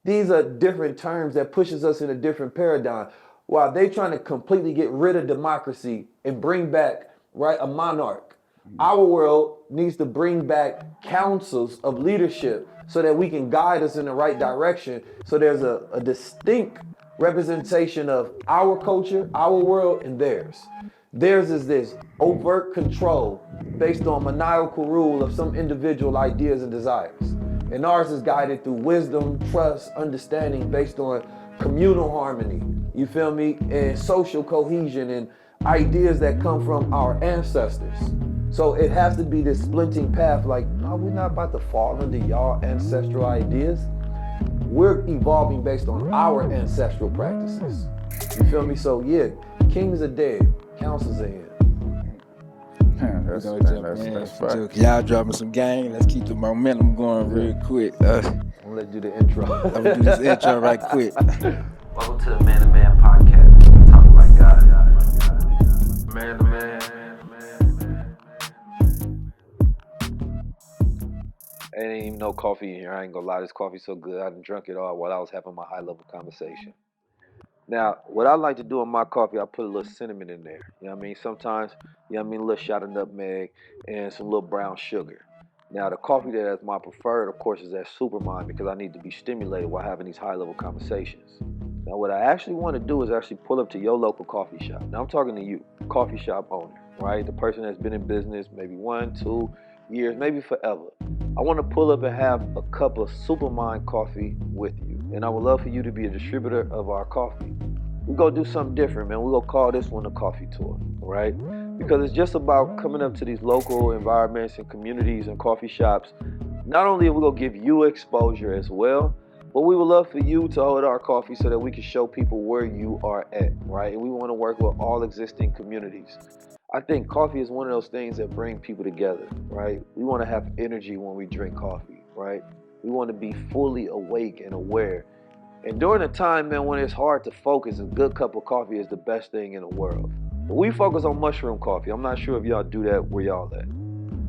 These are different terms that pushes us in a different paradigm. While they trying to completely get rid of democracy and bring back, right, a monarch, our world needs to bring back councils of leadership so that we can guide us in the right direction. So there's a distinct representation of our culture, our world, and theirs. Theirs is this overt control based on maniacal rule of some individual ideas and desires. And ours is guided through wisdom, trust, understanding based on communal harmony, you feel me, and social cohesion and ideas that come from our ancestors. So it has to be this splinting path like, no, we're not about to fall into y'all ancestral ideas. We're evolving based on our ancestral practices. You feel me? So yeah, kings are dead, councils are in. Man, that's fact. Y'all dropping some game. Let's keep the momentum going real quick. I'm gonna let you do the intro. I'm gonna do this intro right quick. Welcome to the Man to Man podcast. We talk like God. Man to man. Ain't even no coffee in here. I ain't gonna lie, this coffee's so good. I done drunk it all while I was having my high level conversation. Now, what I like to do in my coffee, I put a little cinnamon in there. You know what I mean? Sometimes, a little shot of nutmeg and some little brown sugar. Now, the coffee that is my preferred, of course, is that Superm because I need to be stimulated while having these high level conversations. Now, what I actually want to do is actually pull up to your local coffee shop. Now, I'm talking to you, coffee shop owner, right? The person that's been in business maybe 1, 2 years, maybe forever. I want to pull up and have a cup of Superm coffee with you. And I would love for you to be a distributor of our coffee. We're going to do something different, man. We're going to call this one a coffee tour, right? Because it's just about coming up to these local environments and communities and coffee shops. Not only are we going to give you exposure as well, but we would love for you to hold our coffee so that we can show people where you are at, right? And we want to work with all existing communities. I think coffee is one of those things that bring people together, right? We want to have energy when we drink coffee, right? We want to be fully awake and aware. And during a time, man, when it's hard to focus, a good cup of coffee is the best thing in the world. But we focus on mushroom coffee. I'm not sure if y'all do that where y'all at,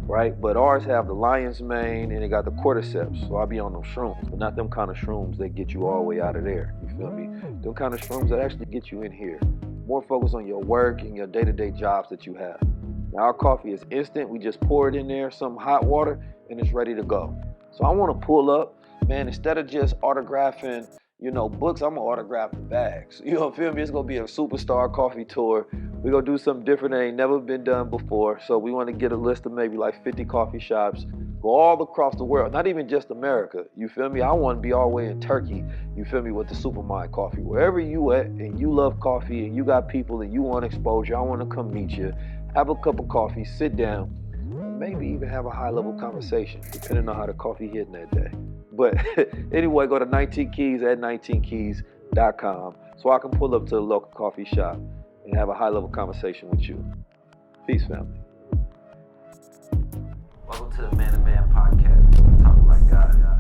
right? But ours have the lion's mane and it got the cordyceps. So I be on them shrooms, but not them kind of shrooms that get you all the way out of there. You feel me? Them kind of shrooms that actually get you in here. More focus on your work and your day-to-day jobs that you have. Now our coffee is instant. We just pour it in there, some hot water, and it's ready to go. So I want to pull up, man, instead of just autographing, books, I'm gonna autograph the bags. You know, feel me? It's gonna be a superstar coffee tour. We're gonna do something different that ain't never been done before. So we want to get a list of maybe like 50 coffee shops, go all across the world, not even just America. You feel me? I want to be all the way in Turkey, you feel me, with the Superm coffee. Wherever you at and you love coffee and you got people and you want exposure, I want to come meet you, have a cup of coffee, sit down, and maybe even have a high-level conversation, depending on how the coffee hitting that day. But anyway, go to 19keys at 19keys.com so I can pull up to the local coffee shop and have a high-level conversation with you. Peace, family. Welcome to the Man to Man podcast. Talk like God.